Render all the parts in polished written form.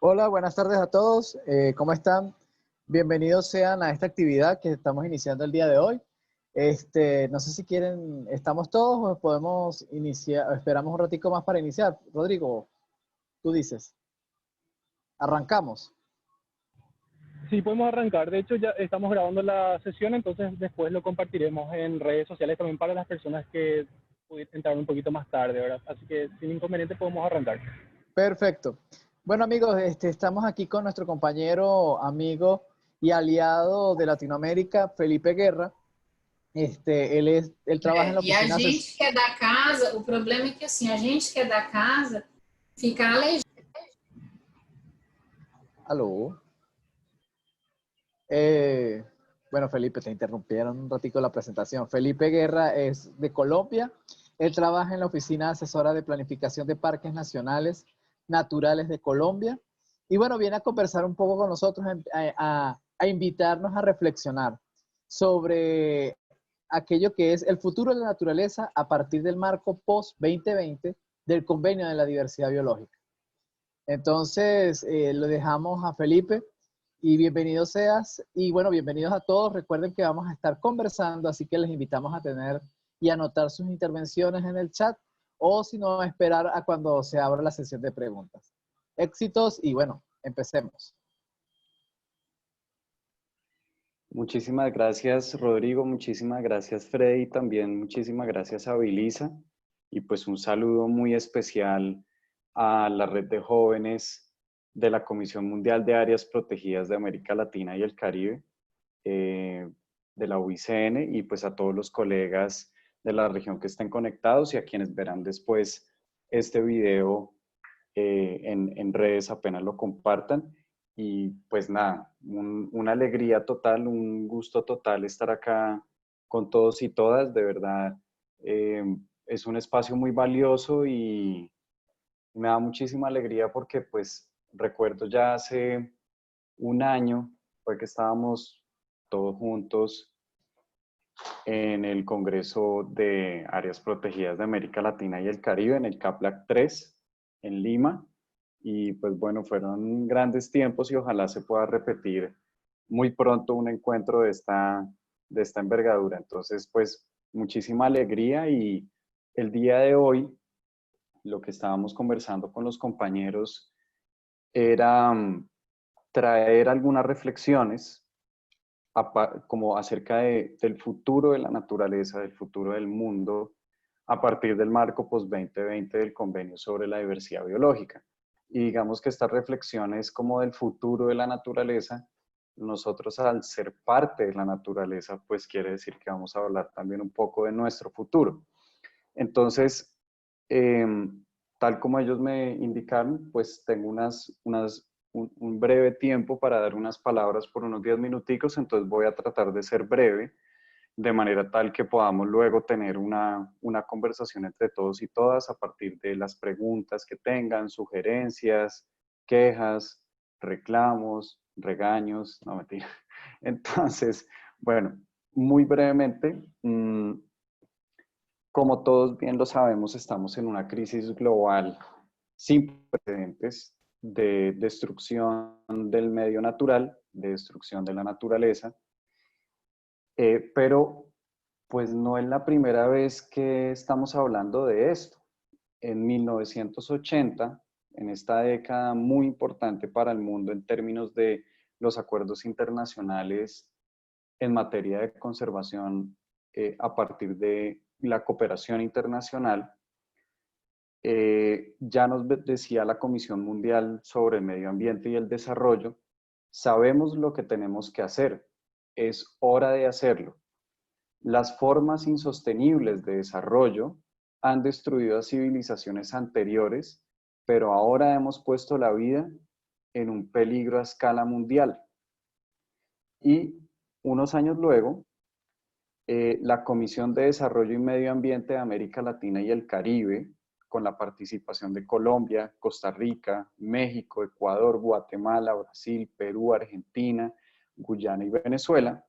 Hola, buenas tardes a todos. ¿Cómo están? Bienvenidos sean a esta actividad que estamos iniciando el día de hoy. No sé si quieren, ¿estamos todos o podemos iniciar, esperamos un ratico más para iniciar? Rodrigo, tú dices, arrancamos. Sí, podemos arrancar. De hecho, ya estamos grabando la sesión, entonces después lo compartiremos en redes sociales también para las personas que pudieran entrar un poquito más tarde, ¿verdad? Así que sin inconveniente podemos arrancar. Perfecto. Bueno amigos, estamos aquí con nuestro compañero, amigo y aliado de Latinoamérica, Felipe Guerra. Él trabaja en la E a oficina. gente que é da casa, o problema é que assim, a gente que é da casa fica aleijado. Aló. Bueno, Felipe, te interrumpieron un ratico la presentación. Felipe Guerra es de Colombia. Él trabaja en la Oficina Asesora de Planificación de Parques Nacionales Naturales de Colombia. Y bueno, viene a conversar un poco con nosotros, a invitarnos a reflexionar sobre aquello que es el futuro de la naturaleza a partir del marco post-2020 del Convenio de la Diversidad Biológica. Entonces, lo dejamos a Felipe. Y bienvenido seas, y bueno, bienvenidos a todos. Recuerden que vamos a estar conversando, así que les invitamos a tener y anotar sus intervenciones en el chat, o si no, a esperar a cuando se abra la sesión de preguntas. Éxitos y bueno, empecemos. Muchísimas gracias, Rodrigo. Muchísimas gracias, Freddy. También muchísimas gracias a Belisa. Y pues un saludo muy especial a la red de jóvenes de la Comisión Mundial de Áreas Protegidas de América Latina y el Caribe, de la UICN, y pues a todos los colegas de la región que estén conectados y a quienes verán después este video en redes apenas lo compartan. Y pues nada, una alegría total, un gusto total estar acá con todos y todas, de verdad. Es un espacio muy valioso y me da muchísima alegría porque pues recuerdo ya hace un año fue que estábamos todos juntos en el Congreso de Áreas Protegidas de América Latina y el Caribe, en el CAPLAC 3, en Lima. Y pues bueno, fueron grandes tiempos y ojalá se pueda repetir muy pronto un encuentro de esta envergadura. Entonces, pues muchísima alegría, y el día de hoy lo que estábamos conversando con los compañeros era traer algunas reflexiones como acerca del futuro de la naturaleza, del futuro del mundo, a partir del marco post-2020 del Convenio sobre la Diversidad Biológica. Y digamos que estas reflexiones como del futuro de la naturaleza, nosotros al ser parte de la naturaleza, pues quiere decir que vamos a hablar también un poco de nuestro futuro. Entonces, tal como ellos me indicaron, pues tengo un breve tiempo para dar unas palabras por unos 10 minuticos, entonces voy a tratar de ser breve, de manera tal que podamos luego tener una conversación entre todos y todas a partir de las preguntas que tengan, sugerencias, quejas, reclamos, regaños, no mentira. Entonces, bueno, muy brevemente, como todos bien lo sabemos, estamos en una crisis global sin precedentes de destrucción del medio natural, de destrucción de la naturaleza, pero pues no es la primera vez que estamos hablando de esto. En 1980, en esta década muy importante para el mundo en términos de los acuerdos internacionales en materia de conservación a partir de la cooperación internacional, ya nos decía la Comisión Mundial sobre el Medio Ambiente y el Desarrollo, sabemos lo que tenemos que hacer, es hora de hacerlo. Las formas insostenibles de desarrollo han destruido a civilizaciones anteriores, pero ahora hemos puesto la vida en un peligro a escala mundial. Y unos años luego, la Comisión de Desarrollo y Medio Ambiente de América Latina y el Caribe, con la participación de Colombia, Costa Rica, México, Ecuador, Guatemala, Brasil, Perú, Argentina, Guyana y Venezuela,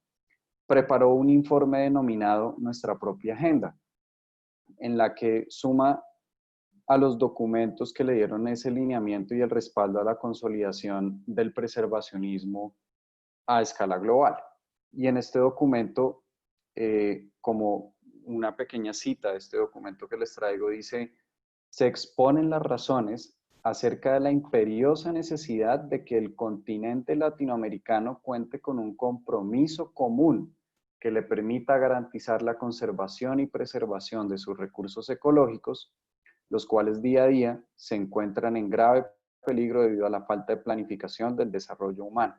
preparó un informe denominado Nuestra propia agenda, en la que suma a los documentos que le dieron ese lineamiento y el respaldo a la consolidación del preservacionismo a escala global. Y en este documento, como una pequeña cita de este documento que les traigo, dice: se exponen las razones acerca de la imperiosa necesidad de que el continente latinoamericano cuente con un compromiso común que le permita garantizar la conservación y preservación de sus recursos ecológicos, los cuales día a día se encuentran en grave peligro debido a la falta de planificación del desarrollo humano.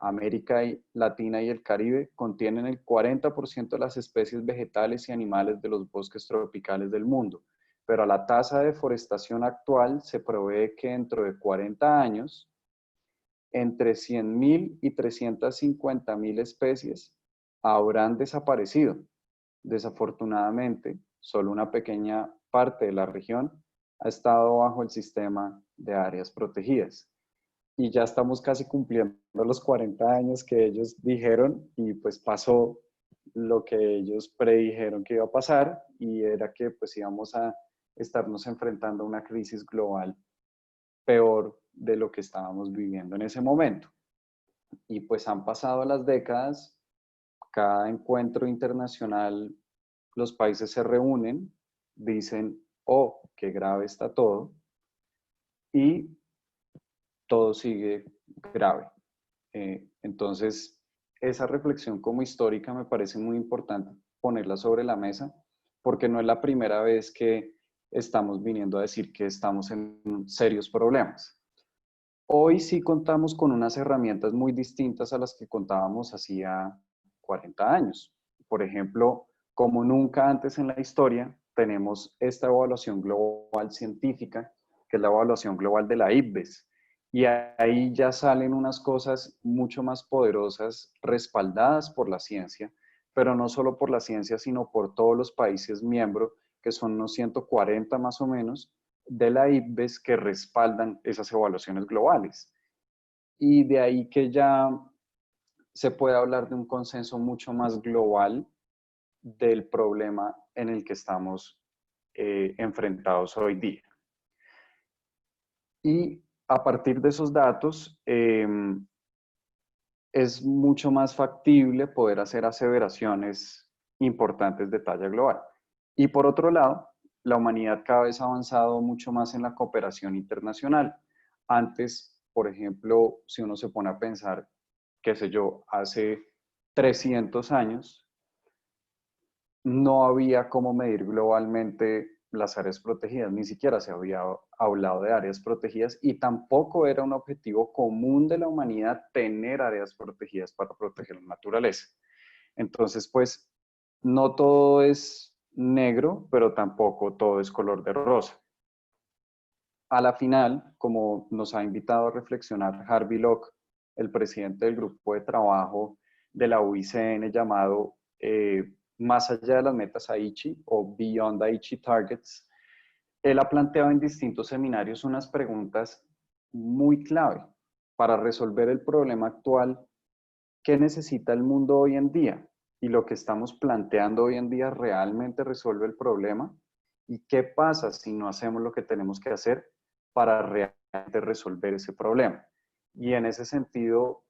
América Latina y el Caribe contienen el 40% de las especies vegetales y animales de los bosques tropicales del mundo, pero a la tasa de deforestación actual se prevé que dentro de 40 años, entre 100.000 y 350.000 especies habrán desaparecido. Desafortunadamente, solo una pequeña parte de la región ha estado bajo el sistema de áreas protegidas. Y ya estamos casi cumpliendo los 40 años que ellos dijeron, y pues pasó lo que ellos predijeron que iba a pasar, y era que pues íbamos a estarnos enfrentando a una crisis global peor de lo que estábamos viviendo en ese momento. Y pues han pasado las décadas, cada encuentro internacional los países se reúnen, dicen: oh, qué grave está todo, y todo sigue grave. Entonces, esa reflexión como histórica me parece muy importante ponerla sobre la mesa, porque no es la primera vez que estamos viniendo a decir que estamos en serios problemas. Hoy sí contamos con unas herramientas muy distintas a las que contábamos hacía 40 años. Por ejemplo, como nunca antes en la historia, tenemos esta evaluación global científica, que es la evaluación global de la IPBES. Y ahí ya salen unas cosas mucho más poderosas, respaldadas por la ciencia, pero no solo por la ciencia, sino por todos los países miembros, que son unos 140 más o menos, de la IPBES, que respaldan esas evaluaciones globales. Y de ahí que ya se puede hablar de un consenso mucho más global del problema en el que estamos enfrentados hoy día. Y a partir de esos datos, es mucho más factible poder hacer aseveraciones importantes de talla global. Y por otro lado, la humanidad cada vez ha avanzado mucho más en la cooperación internacional. Antes, por ejemplo, si uno se pone a pensar, qué sé yo, hace 300 años, no había cómo medir globalmente las áreas protegidas, ni siquiera se había hablado de áreas protegidas, y tampoco era un objetivo común de la humanidad tener áreas protegidas para proteger la naturaleza. Entonces, pues, no todo es negro, pero tampoco todo es color de rosa. A la final, como nos ha invitado a reflexionar Harvey Locke, el presidente del grupo de trabajo de la UICN llamado Más allá de las metas Aichi, o Beyond Aichi Targets, él ha planteado en distintos seminarios unas preguntas muy clave para resolver el problema actual. ¿Qué necesita el mundo hoy en día? Y lo que estamos planteando hoy en día realmente resuelve el problema. ¿Y qué pasa si no hacemos lo que tenemos que hacer para realmente resolver ese problema? Y en ese sentido,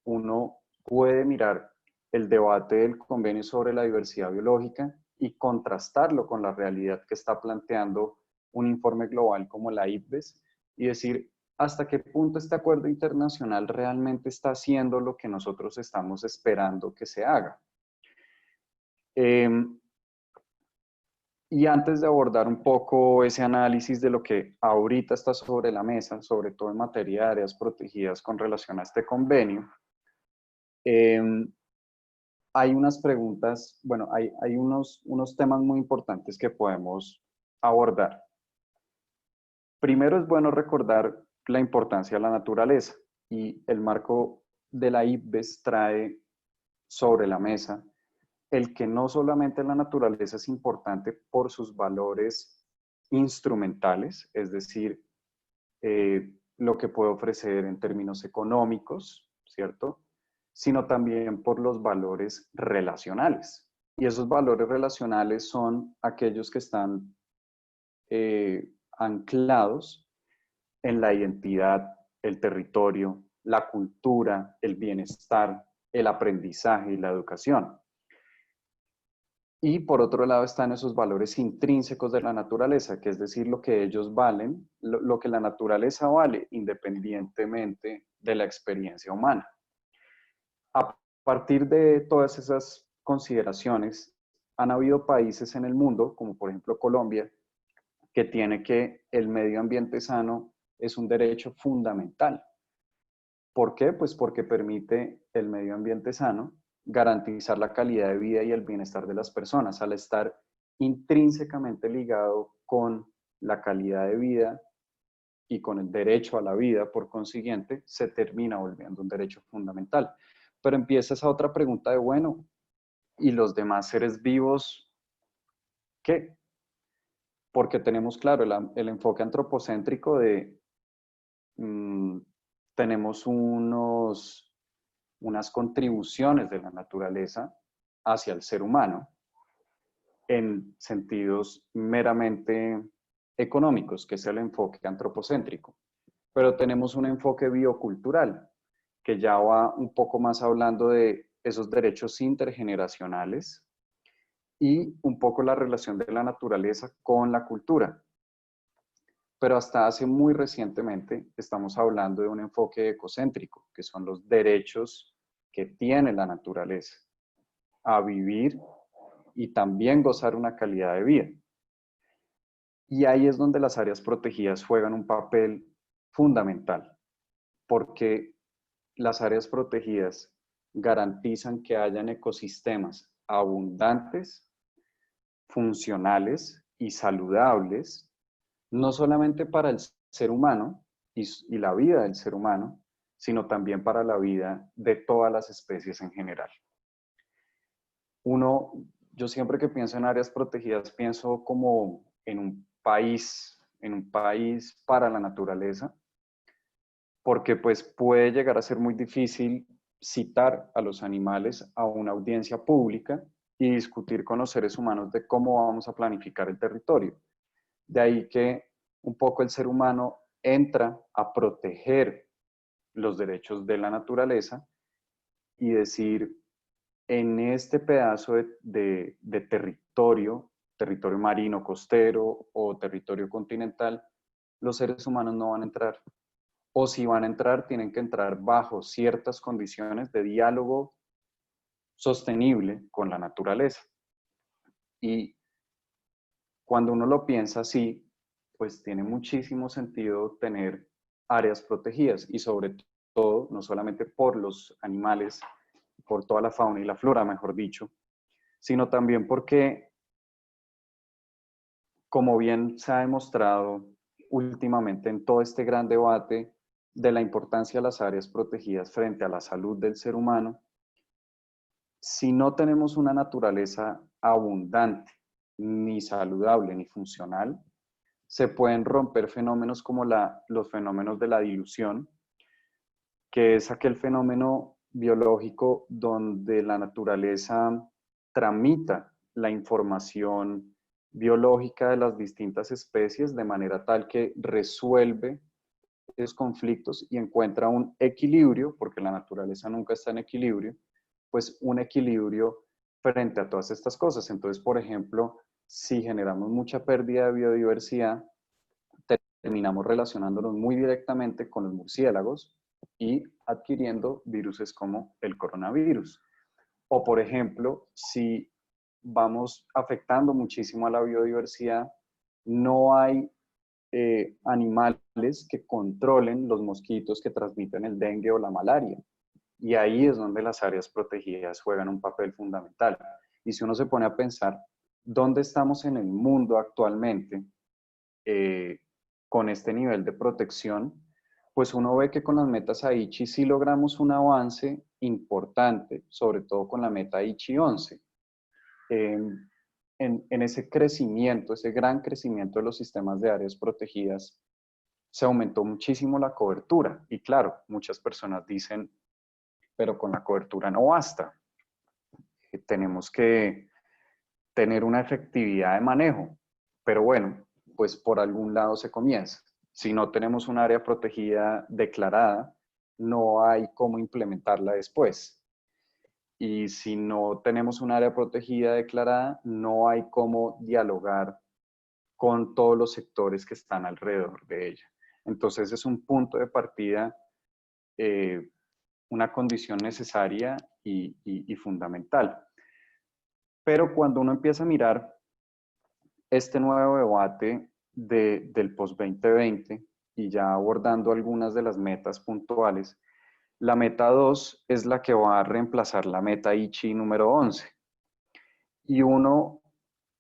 uno puede mirar el debate del convenio sobre la diversidad biológica y contrastarlo con la realidad que está planteando un informe global como la IPBES, y decir: ¿hasta qué punto este acuerdo internacional realmente está haciendo lo que nosotros estamos esperando que se haga? Y antes de abordar un poco ese análisis de lo que ahorita está sobre la mesa, sobre todo en materia de áreas protegidas con relación a este convenio, hay unas preguntas, bueno, hay unos temas muy importantes que podemos abordar. Primero, es bueno recordar la importancia de la naturaleza, y el marco de la IPBES trae sobre la mesa el que no solamente la naturaleza es importante por sus valores instrumentales, es decir, lo que puede ofrecer en términos económicos, ¿cierto?, sino también por los valores relacionales. Y esos valores relacionales son aquellos que están anclados en la identidad, el territorio, la cultura, el bienestar, el aprendizaje y la educación. Y por otro lado están esos valores intrínsecos de la naturaleza, que es decir, lo que ellos valen, lo que la naturaleza vale, independientemente de la experiencia humana. A partir de todas esas consideraciones, han habido países en el mundo, como por ejemplo Colombia, que tiene que el medio ambiente sano es un derecho fundamental. ¿Por qué? Pues porque permite el medio ambiente sano garantizar la calidad de vida y el bienestar de las personas, al estar intrínsecamente ligado con la calidad de vida y con el derecho a la vida, por consiguiente, se termina volviendo un derecho fundamental. Pero empieza esa otra pregunta de, bueno, ¿y los demás seres vivos qué? Porque tenemos, claro, el enfoque antropocéntrico de tenemos unas contribuciones de la naturaleza hacia el ser humano en sentidos meramente económicos, que es el enfoque antropocéntrico. Pero tenemos un enfoque biocultural, que ya va un poco más hablando de esos derechos intergeneracionales y un poco la relación de la naturaleza con la cultura. Pero hasta hace muy recientemente estamos hablando de un enfoque ecocéntrico, que son los derechos que tiene la naturaleza a vivir y también gozar una calidad de vida. Y ahí es donde las áreas protegidas juegan un papel fundamental, porque las áreas protegidas garantizan que hayan ecosistemas abundantes, funcionales y saludables, no solamente para el ser humano y la vida del ser humano, sino también para la vida de todas las especies en general. Yo siempre que pienso en áreas protegidas, pienso como en un país para la naturaleza, porque pues puede llegar a ser muy difícil citar a los animales a una audiencia pública y discutir con los seres humanos de cómo vamos a planificar el territorio. De ahí que un poco el ser humano entra a proteger los derechos de la naturaleza y decir, en este pedazo de territorio marino, costero o territorio continental, los seres humanos no van a entrar. O si van a entrar, tienen que entrar bajo ciertas condiciones de diálogo sostenible con la naturaleza. Y cuando uno lo piensa así, pues tiene muchísimo sentido tener áreas protegidas y sobre todo, no solamente por los animales, por toda la fauna y la flora, mejor dicho, sino también porque, como bien se ha demostrado últimamente en todo este gran debate de la importancia de las áreas protegidas frente a la salud del ser humano, si no tenemos una naturaleza abundante, ni saludable, ni funcional, se pueden romper fenómenos como los fenómenos de la dilución, que es aquel fenómeno biológico donde la naturaleza tramita la información biológica de las distintas especies de manera tal que resuelve esos conflictos y encuentra un equilibrio, porque la naturaleza nunca está en equilibrio, pues un equilibrio frente a todas estas cosas. Entonces, por ejemplo, si generamos mucha pérdida de biodiversidad, terminamos relacionándonos muy directamente con los murciélagos y adquiriendo viruses como el coronavirus. O, por ejemplo, si vamos afectando muchísimo a la biodiversidad, no hay animales que controlen los mosquitos que transmiten el dengue o la malaria. Y ahí es donde las áreas protegidas juegan un papel fundamental. Y si uno se pone a pensar, ¿dónde estamos en el mundo actualmente con este nivel de protección? Pues uno ve que con las metas Aichi sí logramos un avance importante, sobre todo con la meta Aichi 11. En ese crecimiento, ese gran crecimiento de los sistemas de áreas protegidas, se aumentó muchísimo la cobertura. Y claro, muchas personas dicen, pero con la cobertura no basta. Tenemos que tener una efectividad de manejo. Pero bueno, pues por algún lado se comienza. Si no tenemos un área protegida declarada, no hay cómo implementarla después. Y si no tenemos un área protegida declarada, no hay cómo dialogar con todos los sectores que están alrededor de ella. Entonces es un punto de partida, una condición necesaria y fundamental. Pero cuando uno empieza a mirar este nuevo debate del post-2020 y ya abordando algunas de las metas puntuales, la meta 2 es la que va a reemplazar la meta Aichi número 11. Y uno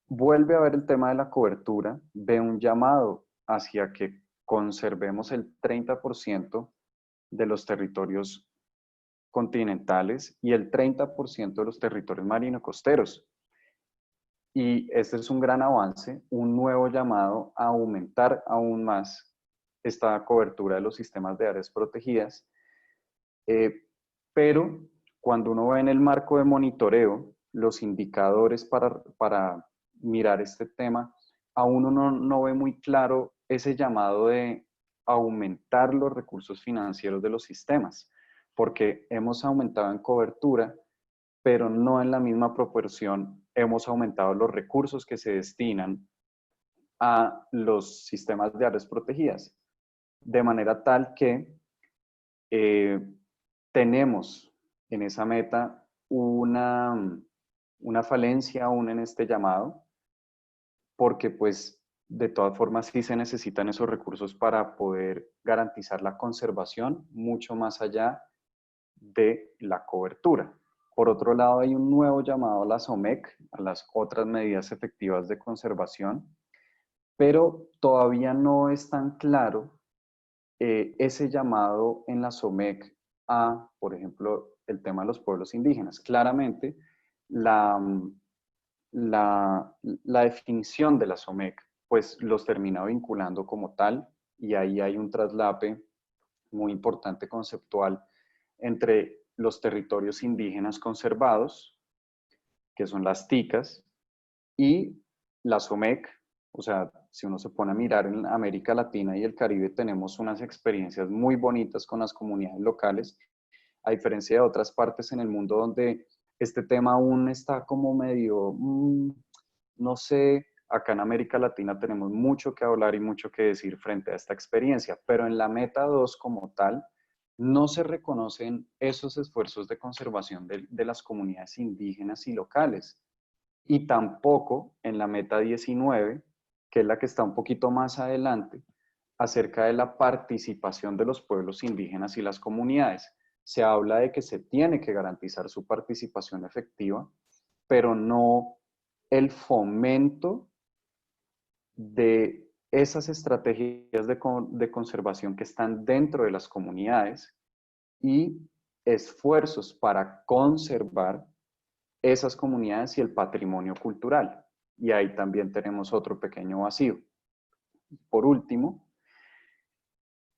vuelve a ver el tema de la cobertura, ve un llamado hacia que conservemos el 30% de los territorios continentales y el 30% de los territorios marino-costeros. Y este es un gran avance, un nuevo llamado a aumentar aún más esta cobertura de los sistemas de áreas protegidas. Pero cuando uno ve en el marco de monitoreo los indicadores para mirar este tema, aún uno no ve muy claro ese llamado de aumentar los recursos financieros de los sistemas, porque hemos aumentado en cobertura, pero no en la misma proporción hemos aumentado los recursos que se destinan a los sistemas de áreas protegidas, de manera tal que tenemos en esa meta una falencia aún en este llamado, porque pues de todas formas sí se necesitan esos recursos para poder garantizar la conservación mucho más allá de la cobertura. Por otro lado, hay un nuevo llamado a las OMEC, a las otras medidas efectivas de conservación, pero todavía no es tan claro ese llamado en las OMEC a, por ejemplo, el tema de los pueblos indígenas. Claramente, la definición de las OMEC, pues los termina vinculando como tal, y ahí hay un traslape muy importante conceptual entre los territorios indígenas conservados, que son las TICAS, y las OMEC. O sea, si uno se pone a mirar en América Latina y el Caribe, tenemos unas experiencias muy bonitas con las comunidades locales, a diferencia de otras partes en el mundo donde este tema aún está como medio, no sé, acá en América Latina tenemos mucho que hablar y mucho que decir frente a esta experiencia, pero en la meta 2 como tal, no se reconocen esos esfuerzos de conservación de las comunidades indígenas y locales. Y tampoco en la meta 19, que es la que está un poquito más adelante, acerca de la participación de los pueblos indígenas y las comunidades. Se habla de que se tiene que garantizar su participación efectiva, pero no el fomento de esas estrategias de conservación que están dentro de las comunidades y esfuerzos para conservar esas comunidades y el patrimonio cultural. Y ahí también tenemos otro pequeño vacío. Por último,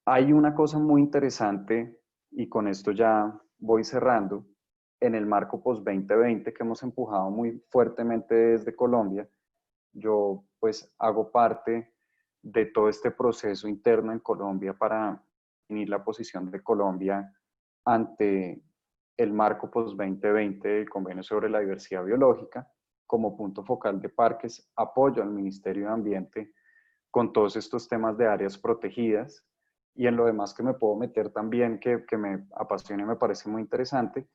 hay una cosa muy interesante, y con esto ya voy cerrando, en el marco post-2020 que hemos empujado muy fuertemente desde Colombia. Yo pues hago parte de todo este proceso interno en Colombia para definir la posición de Colombia ante el marco post-2020 del Convenio sobre la Diversidad Biológica. Como punto focal de parques, apoyo al Ministerio de Ambiente con todos estos temas de áreas protegidas, y en lo demás que me puedo meter también, que me apasiona y me parece muy interesante.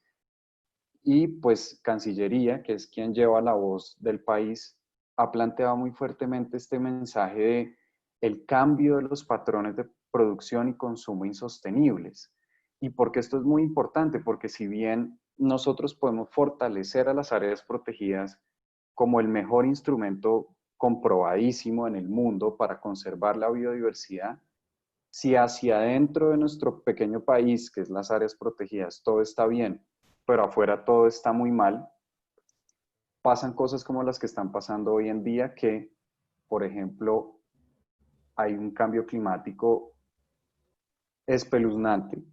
Y pues Cancillería, que es quien lleva la voz del país, ha planteado muy fuertemente este mensaje de el cambio de los patrones de producción y consumo insostenibles. ¿Y porque esto es muy importante? Porque si bien nosotros podemos fortalecer a las áreas protegidas como el mejor instrumento comprobadísimo en el mundo para conservar la biodiversidad, si hacia adentro de nuestro pequeño país, que es las áreas protegidas, todo está bien, pero afuera todo está muy mal, pasan cosas como las que están pasando hoy en día, que, por ejemplo, hay un cambio climático espeluznante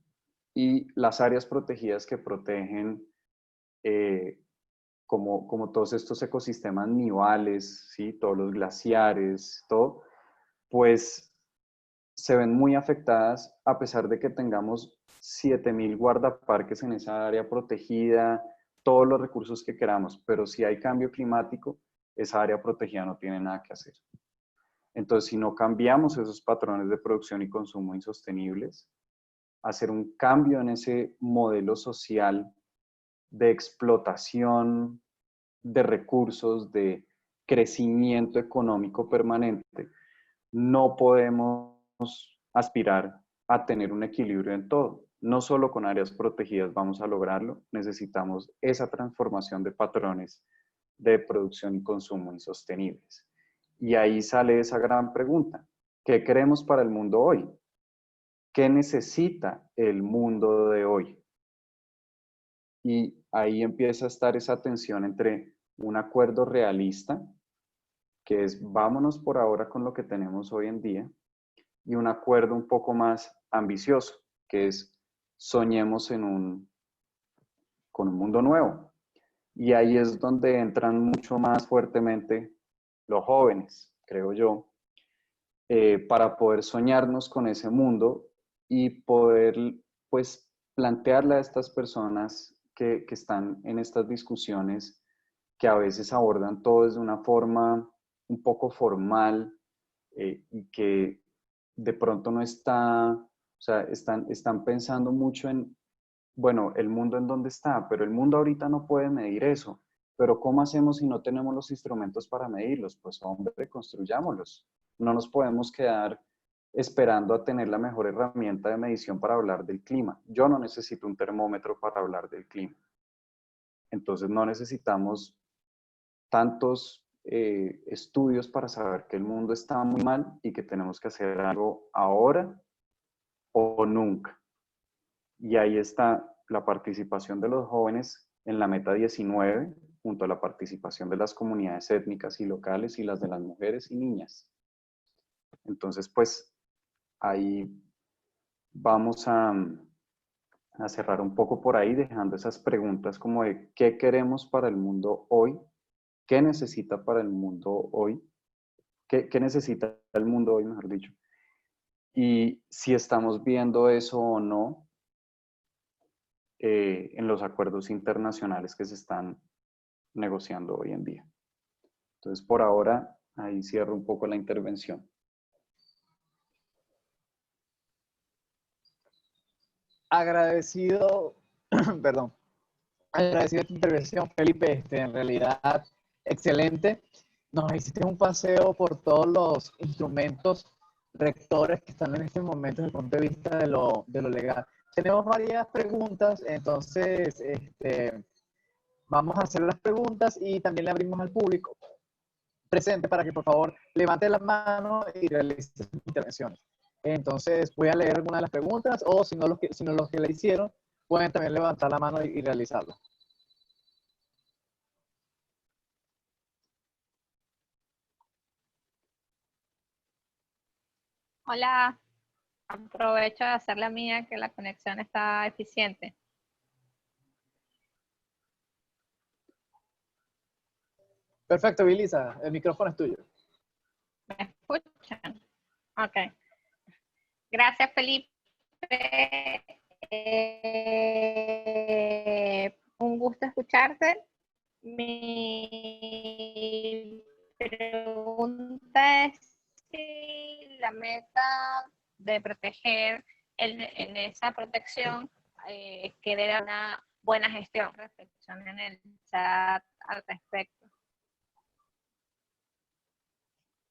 y las áreas protegidas que protegen como todos estos ecosistemas nivales, ¿sí? Todos los glaciares, todo, pues se ven muy afectadas a pesar de que tengamos 7.000 guardaparques en esa área protegida, todos los recursos que queramos, pero si hay cambio climático, esa área protegida no tiene nada que hacer. Entonces, si no cambiamos esos patrones de producción y consumo insostenibles, hacer un cambio en ese modelo social de explotación de recursos, de crecimiento económico permanente, no podemos aspirar a tener un equilibrio en todo. No solo con áreas protegidas vamos a lograrlo, necesitamos esa transformación de patrones de producción y consumo insostenibles. Y ahí sale esa gran pregunta: ¿qué queremos para el mundo hoy? ¿Qué necesita el mundo de hoy? Y ahí empieza a estar esa tensión entre un acuerdo realista, que es vámonos por ahora con lo que tenemos hoy en día, y un acuerdo un poco más ambicioso, que es soñemos con un mundo nuevo. Y ahí es donde entran mucho más fuertemente los jóvenes, creo yo, para poder soñarnos con ese mundo y poder, pues, plantearle a estas personas que están en estas discusiones, que a veces abordan todo desde una forma un poco formal, y que de pronto no está, o sea, están pensando mucho en, bueno, el mundo en dónde está, pero el mundo ahorita no puede medir eso. Pero ¿cómo hacemos si no tenemos los instrumentos para medirlos? Pues hombre, construyámoslos. No nos podemos quedar esperando a tener la mejor herramienta de medición para hablar del clima. Yo no necesito un termómetro para hablar del clima. Entonces no necesitamos tantos estudios para saber que el mundo está muy mal y que tenemos que hacer algo ahora o nunca. Y ahí está la participación de los jóvenes en la meta 19, junto a la participación de las comunidades étnicas y locales y las de las mujeres y niñas. Entonces, pues, ahí vamos a cerrar un poco por ahí, dejando esas preguntas como de qué queremos para el mundo hoy, qué necesita para el mundo hoy, qué necesita el mundo hoy, mejor dicho, y si estamos viendo eso o no en los acuerdos internacionales que se están negociando hoy en día. Entonces, por ahora, ahí cierro un poco la intervención. Agradecido, perdón, agradecido tu intervención, Felipe. En realidad, excelente. Nos hiciste un paseo por todos los instrumentos rectores que están en este momento desde el punto de vista de lo legal. Tenemos varias preguntas, entonces vamos a hacer las preguntas y también le abrimos al público presente para que por favor levante la mano y realice sus intervenciones. Entonces voy a leer algunas de las preguntas o si no los que le hicieron pueden también levantar la mano y realizarlo. Hola, aprovecho de hacer la mía que la conexión está eficiente. Perfecto, Vilisa, el micrófono es tuyo. ¿Me escuchan? Ok. Gracias, Felipe. Un gusto escucharte. Mi pregunta es si la meta de proteger en esa protección quede una buena gestión. Reflexión en el chat al respecto.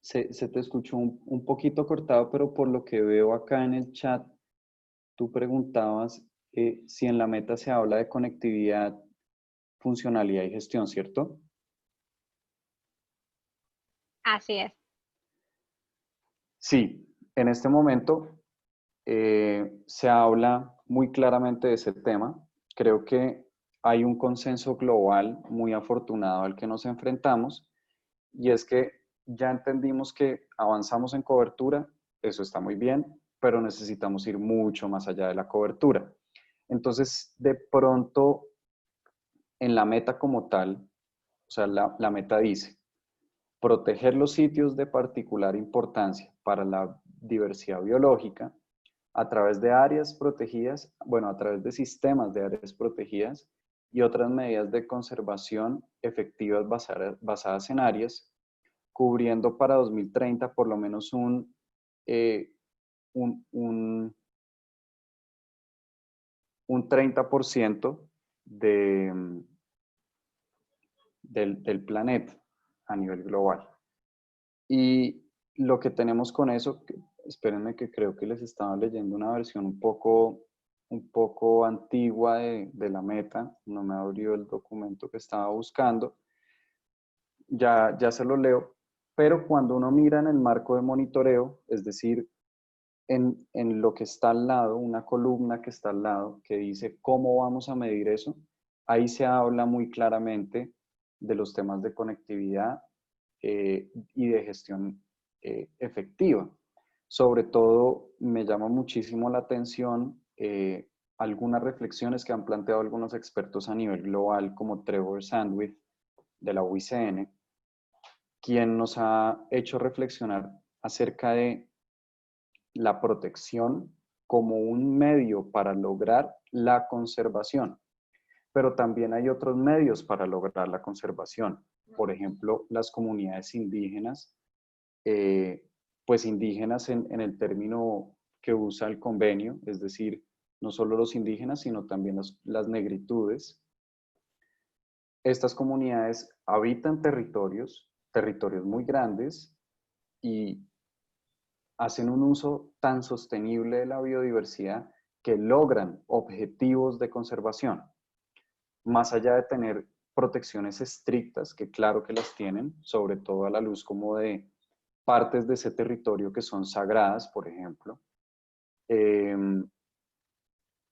Se te escuchó un poquito cortado, pero por lo que veo acá en el chat, tú preguntabas si en la meta se habla de conectividad, funcionalidad y gestión, ¿cierto? Así es. Sí, en este momento se habla muy claramente de ese tema. Creo que hay un consenso global muy afortunado al que nos enfrentamos, y es que ya entendimos que avanzamos en cobertura, eso está muy bien, pero necesitamos ir mucho más allá de la cobertura. Entonces, de pronto, en la meta como tal, o sea, la meta dice, proteger los sitios de particular importancia para la diversidad biológica a través de áreas protegidas, bueno, a través de sistemas de áreas protegidas y otras medidas de conservación efectivas basadas en áreas, cubriendo para 2030 por lo menos un 30% del planeta a nivel global. Y lo que tenemos con eso, espérenme que creo que les estaba leyendo una versión un poco antigua de la meta, no me abrió el documento que estaba buscando, ya se lo leo, pero cuando uno mira en el marco de monitoreo, es decir, en lo que está al lado, una columna que está al lado, que dice cómo vamos a medir eso, ahí se habla muy claramente de los temas de conectividad y de gestión efectiva. Sobre todo, me llama muchísimo la atención algunas reflexiones que han planteado algunos expertos a nivel global, como Trevor Sandwich, de la UICN, quien nos ha hecho reflexionar acerca de la protección como un medio para lograr la conservación. Pero también hay otros medios para lograr la conservación. Por ejemplo, las comunidades indígenas, pues indígenas en el término que usa el convenio, es decir, no solo los indígenas, sino también las negritudes. Estas comunidades habitan territorios muy grandes y hacen un uso tan sostenible de la biodiversidad que logran objetivos de conservación. Más allá de tener protecciones estrictas, que claro que las tienen, sobre todo a la luz como de partes de ese territorio que son sagradas, por ejemplo.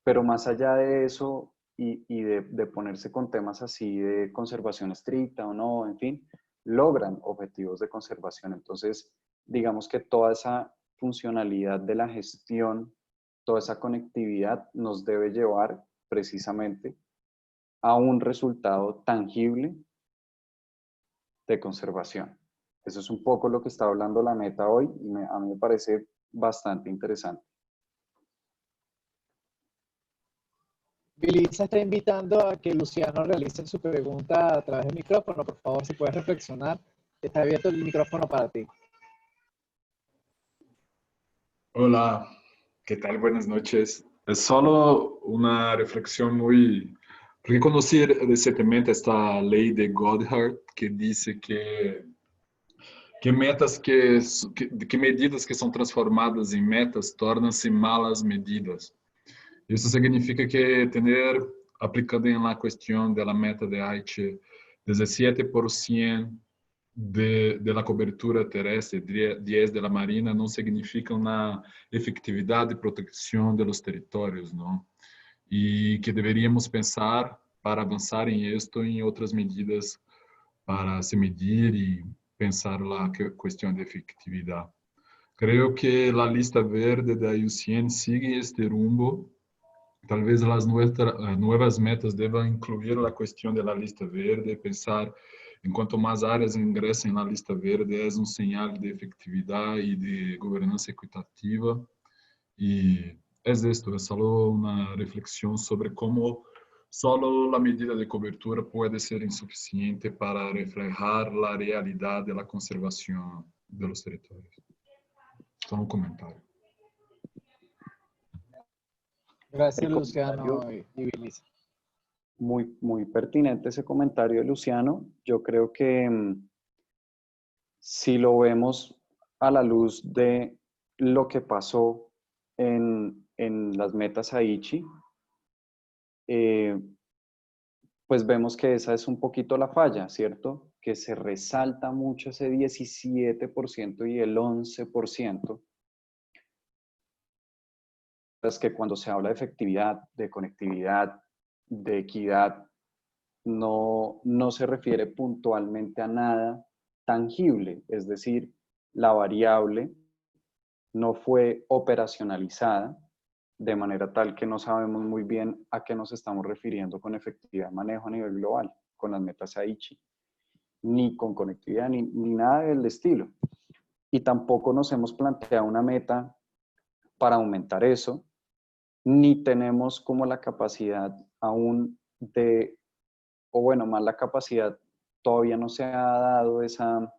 Pero más allá de eso y de ponerse con temas así de conservación estricta o no, en fin, logran objetivos de conservación. Entonces, digamos que toda esa funcionalidad de la gestión, toda esa conectividad nos debe llevar precisamente a un resultado tangible de conservación. Eso es un poco lo que está hablando la meta hoy y a mí me parece bastante interesante. Belisa está invitando a que Luciano realice su pregunta a través del micrófono. Por favor, si puedes reflexionar, está abierto el micrófono para ti. Hola, ¿qué tal? Buenas noches. Es solo una reflexión muy... Porque conocí recientemente esta ley de Goddard que dice que metas que medidas que são transformadas em metas tornam-se malas medidas. Isso significa que ter aplicado en la cuestión de la meta de Aichi 17% de la cobertura terrestre, 10% de la marina, não significa uma efetividade de proteção dos territórios, não? E que deveríamos pensar para avançar em isto em outras medidas para se medir e pensar la questão de efetividade. Creo que a lista verde da IUCN sigue este rumbo. Talvez as novas metas devam incluir a questão da lista verde, pensar em quanto mais áreas ingressem na lista verde, é um sinal de efetividade e de governança equitativa. E é isto, é só uma reflexão sobre como só a medida de cobertura pode ser insuficiente para reflejar a realidade da conservação dos territórios. Só um comentário. Gracias, Luciano y Belisa. Muy pertinente ese comentario de Luciano. Yo creo que si lo vemos a la luz de lo que pasó en las metas Aichi, pues vemos que esa es un poquito la falla, ¿cierto? Que se resalta mucho ese 17% y el 11%. Es que cuando se habla de efectividad, de conectividad, de equidad, no se refiere puntualmente a nada tangible, es decir, la variable no fue operacionalizada de manera tal que no sabemos muy bien a qué nos estamos refiriendo con efectividad de manejo a nivel global, con las metas Aichi. ni con conectividad, ni nada del estilo. Y tampoco nos hemos planteado una meta para aumentar eso, ni tenemos como la capacidad aún de, o bueno, más la capacidad, todavía no se ha dado esa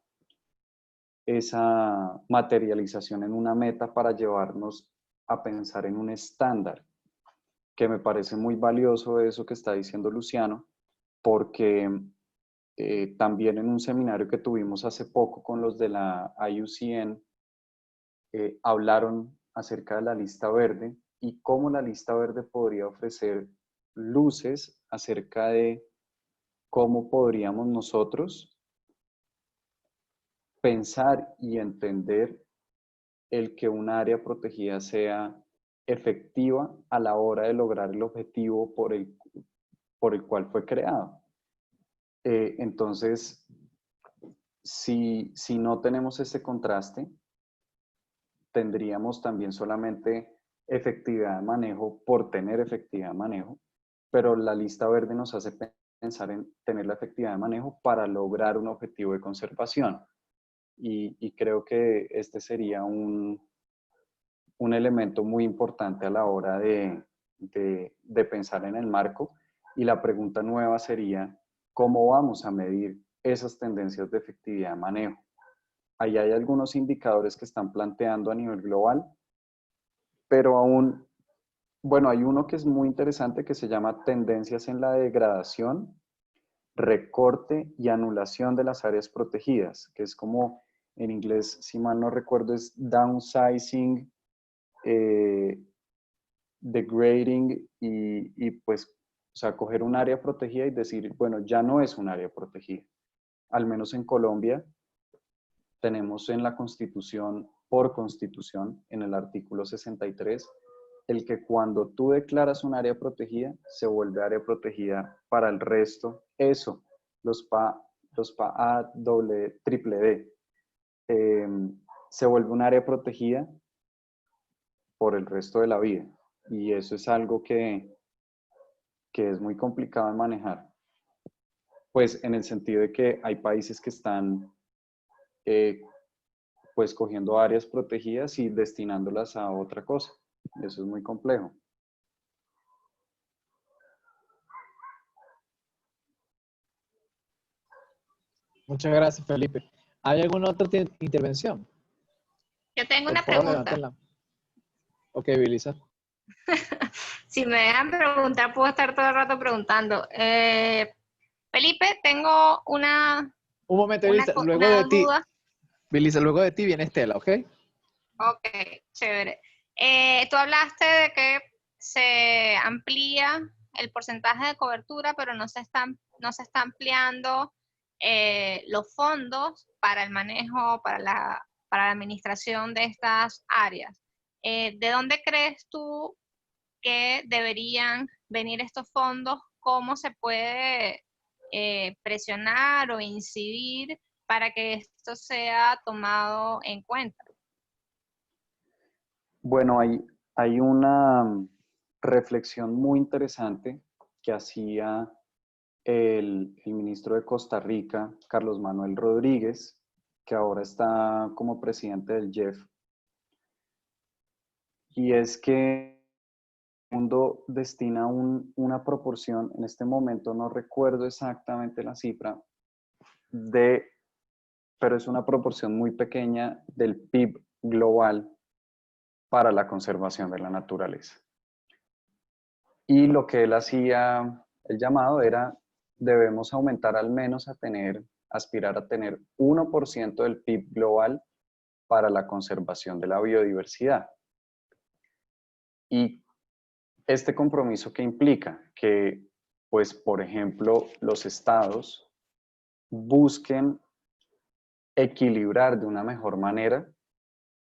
materialización en una meta para llevarnos a pensar en un estándar, que me parece muy valioso eso que está diciendo Luciano, porque también en un seminario que tuvimos hace poco con los de la IUCN, hablaron acerca de la lista verde y cómo la lista verde podría ofrecer luces acerca de cómo podríamos nosotros pensar y entender el que un área protegida sea efectiva a la hora de lograr el objetivo por el cual fue creado. Entonces, si no tenemos ese contraste, tendríamos también solamente efectividad de manejo por tener efectividad de manejo, pero la lista verde nos hace pensar en tener la efectividad de manejo para lograr un objetivo de conservación. Y creo que este sería un elemento muy importante a la hora de pensar en el marco. Y la pregunta nueva sería, ¿cómo vamos a medir esas tendencias de efectividad de manejo? Ahí hay algunos indicadores que están planteando a nivel global, pero aún, bueno, hay uno que es muy interesante que se llama tendencias en la degradación, recorte y anulación de las áreas protegidas, que es como en inglés, si mal no recuerdo, es downsizing, degrading y pues, o sea, coger un área protegida y decir, bueno, ya no es un área protegida. Al menos en Colombia, tenemos en la Constitución, por Constitución, en el artículo 63, el que cuando tú declaras un área protegida, se vuelve área protegida para el resto. Eso, los PA, doble, triple D, se vuelve un área protegida por el resto de la vida. Y eso es algo que es muy complicado de manejar. Pues en el sentido de que hay países que están pues cogiendo áreas protegidas y destinándolas a otra cosa. Eso es muy complejo. Muchas gracias, Felipe. ¿Hay alguna otra intervención? Yo tengo Por una favor, pregunta. levanten la. Ok, Belisa. Si me dejan preguntar, puedo estar todo el rato preguntando. Felipe, tengo una Un momento, Belisa. Luego de ti, duda. Belisa, luego de ti viene Estela, ¿ok? Ok, chévere. Tú hablaste de que se amplía el porcentaje de cobertura, pero no se está ampliando los fondos para el manejo, para la administración de estas áreas. ¿De dónde crees tú que deberían venir estos fondos? ¿Cómo se puede presionar o incidir para que esto sea tomado en cuenta? Bueno, hay una reflexión muy interesante que hacía el ministro de Costa Rica, Carlos Manuel Rodríguez, que ahora está como presidente del JEF. Y es que el mundo destina una proporción, en este momento no recuerdo exactamente la cifra, pero es una proporción muy pequeña del PIB global para la conservación de la naturaleza. Y lo que él hacía, el llamado era, debemos aumentar al menos aspirar a tener 1% del PIB global para la conservación de la biodiversidad. Y este compromiso que implica que, pues, por ejemplo, los estados busquen equilibrar de una mejor manera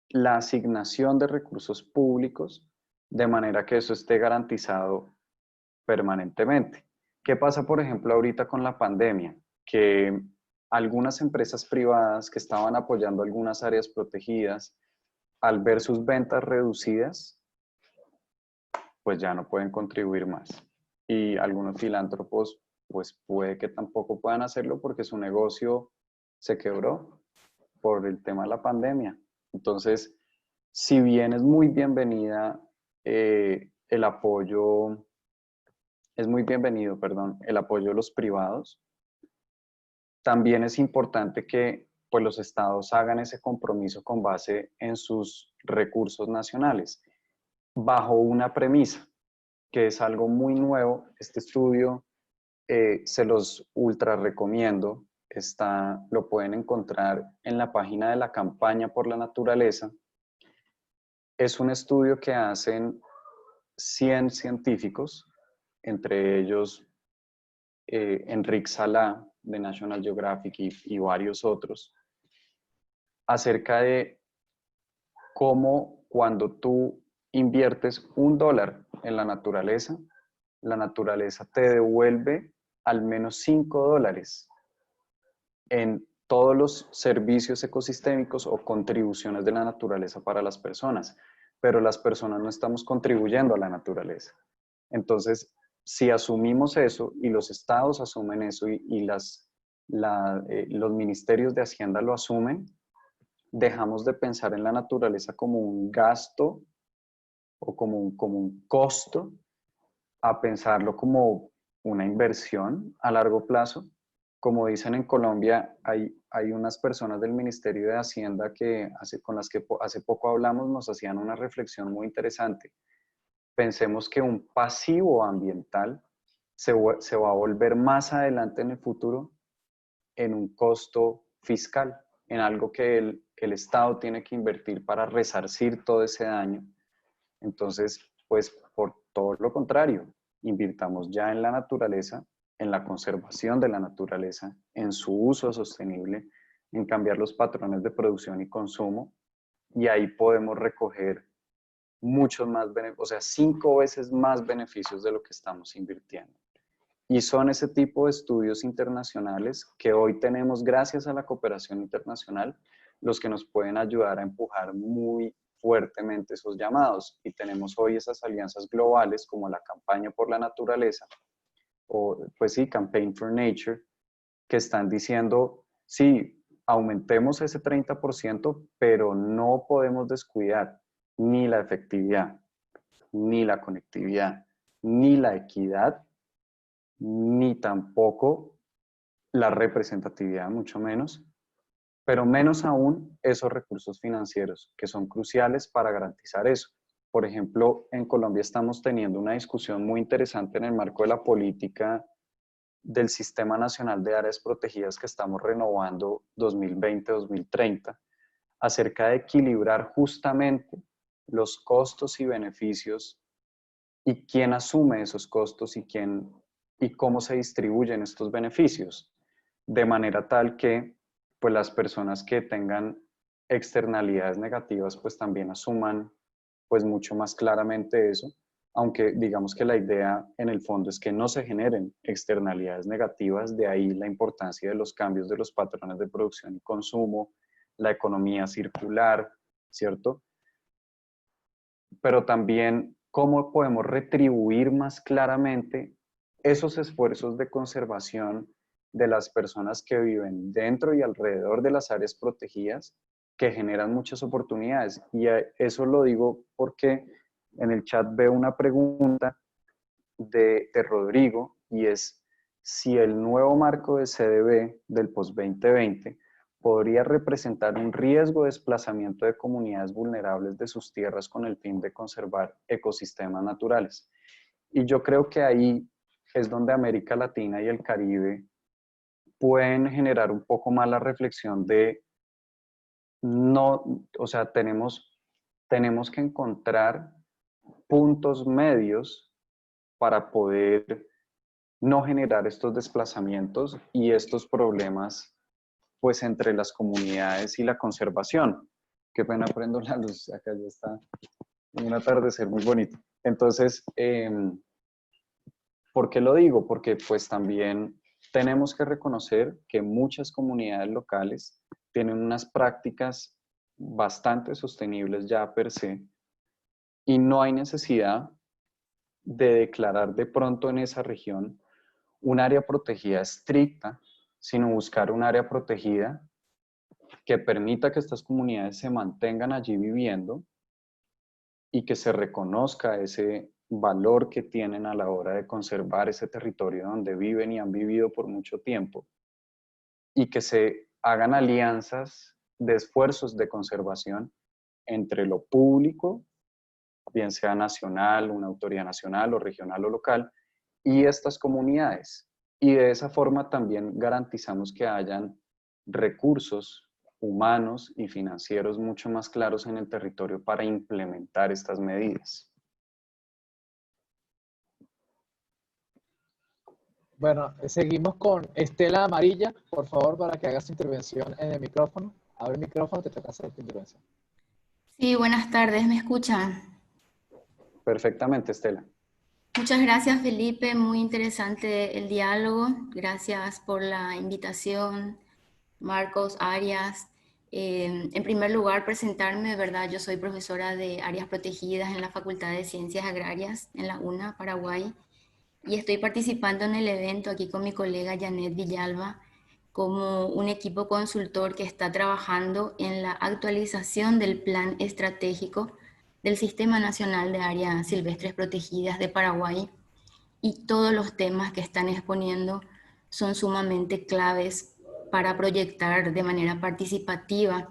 la asignación de recursos públicos de manera que eso esté garantizado permanentemente. ¿Qué pasa, por ejemplo, ahorita con la pandemia? Que algunas empresas privadas que estaban apoyando algunas áreas protegidas, al ver sus ventas reducidas, pues ya no pueden contribuir más. Y algunos filántropos pues puede que tampoco puedan hacerlo porque su negocio se quebró por el tema de la pandemia. Entonces, si bien es muy bienvenida el apoyo, es muy bienvenido, perdón, el apoyo de los privados, también es importante que pues, los estados hagan ese compromiso con base en sus recursos nacionales, bajo una premisa, que es algo muy nuevo. Este estudio se los ultra recomiendo, lo pueden encontrar en la página de la Campaña por la Naturaleza. Es un estudio que hacen 100 científicos, entre ellos Enrique Salá de National Geographic y varios otros, acerca de cómo cuando tú inviertes $1 en la naturaleza te devuelve al menos $5 en todos los servicios ecosistémicos o contribuciones de la naturaleza para las personas, pero las personas no estamos contribuyendo a la naturaleza. Entonces, si asumimos eso y los estados asumen eso y los ministerios de Hacienda lo asumen, dejamos de pensar en la naturaleza como un gasto o como un costo, a pensarlo como una inversión a largo plazo. Como dicen en Colombia, hay unas personas del Ministerio de Hacienda con las que hace poco hablamos, nos hacían una reflexión muy interesante. Pensemos que un pasivo ambiental se va a volver más adelante en el futuro en un costo fiscal, en algo que el Estado tiene que invertir para resarcir todo ese daño. Entonces, pues por todo lo contrario, invirtamos ya en la naturaleza, en la conservación de la naturaleza, en su uso sostenible, en cambiar los patrones de producción y consumo, y ahí podemos recoger muchos más beneficios, o sea, 5 veces más beneficios de lo que estamos invirtiendo. Y son ese tipo de estudios internacionales que hoy tenemos gracias a la cooperación internacional, los que nos pueden ayudar a empujar muy fuertemente esos llamados. Y tenemos hoy esas alianzas globales como la Campaña por la Naturaleza, o pues sí, Campaign for Nature, que están diciendo, sí, aumentemos ese 30%, pero no podemos descuidar ni la efectividad, ni la conectividad, ni la equidad, ni tampoco la representatividad, mucho menos, pero menos aún esos recursos financieros que son cruciales para garantizar eso. Por ejemplo, en Colombia estamos teniendo una discusión muy interesante en el marco de la política del Sistema Nacional de Áreas Protegidas que estamos renovando 2020-2030, acerca de equilibrar justamente los costos y beneficios y quién asume esos costos y cómo se distribuyen estos beneficios, de manera tal que pues, las personas que tengan externalidades negativas pues también asuman pues mucho más claramente eso, aunque digamos que la idea en el fondo es que no se generen externalidades negativas, de ahí la importancia de los cambios de los patrones de producción y consumo, la economía circular, ¿cierto? Pero también cómo podemos retribuir más claramente esos esfuerzos de conservación de las personas que viven dentro y alrededor de las áreas protegidas, que generan muchas oportunidades. Y eso lo digo porque en el chat veo una pregunta de Rodrigo, y es si el nuevo marco de CDB del post-2020 podría representar un riesgo de desplazamiento de comunidades vulnerables de sus tierras con el fin de conservar ecosistemas naturales. Y yo creo que ahí es donde América Latina y el Caribe pueden generar un poco más la reflexión de no, o sea, tenemos que encontrar puntos medios para poder no generar estos desplazamientos y estos problemas pues entre las comunidades y la conservación. Qué pena, prendo la luz, acá ya está un atardecer muy bonito. Entonces, ¿por qué lo digo? Porque pues también tenemos que reconocer que muchas comunidades locales tienen unas prácticas bastante sostenibles ya per se y no hay necesidad de declarar de pronto en esa región un área protegida estricta, sino buscar un área protegida que permita que estas comunidades se mantengan allí viviendo y que se reconozca ese valor que tienen a la hora de conservar ese territorio donde viven y han vivido por mucho tiempo, y que se hagan alianzas de esfuerzos de conservación entre lo público, bien sea nacional, una autoridad nacional o regional o local, y estas comunidades. Y de esa forma también garantizamos que hayan recursos humanos y financieros mucho más claros en el territorio para implementar estas medidas. Bueno, seguimos con Estela Amarilla, por favor, para que hagas tu intervención en el micrófono. Abre el micrófono, te toca hacer tu intervención. Sí, buenas tardes, ¿me escuchan? Perfectamente, Estela. Muchas gracias, Felipe, muy interesante el diálogo. Gracias por la invitación, Marcos, Arias. En primer lugar, presentarme, ¿verdad? Yo soy profesora de áreas protegidas en la Facultad de Ciencias Agrarias en la UNA, Paraguay, y estoy participando en el evento aquí con mi colega Janet Villalba como un equipo consultor que está trabajando en la actualización del plan estratégico del Sistema Nacional de Áreas Silvestres Protegidas de Paraguay, y todos los temas que están exponiendo son sumamente claves para proyectar de manera participativa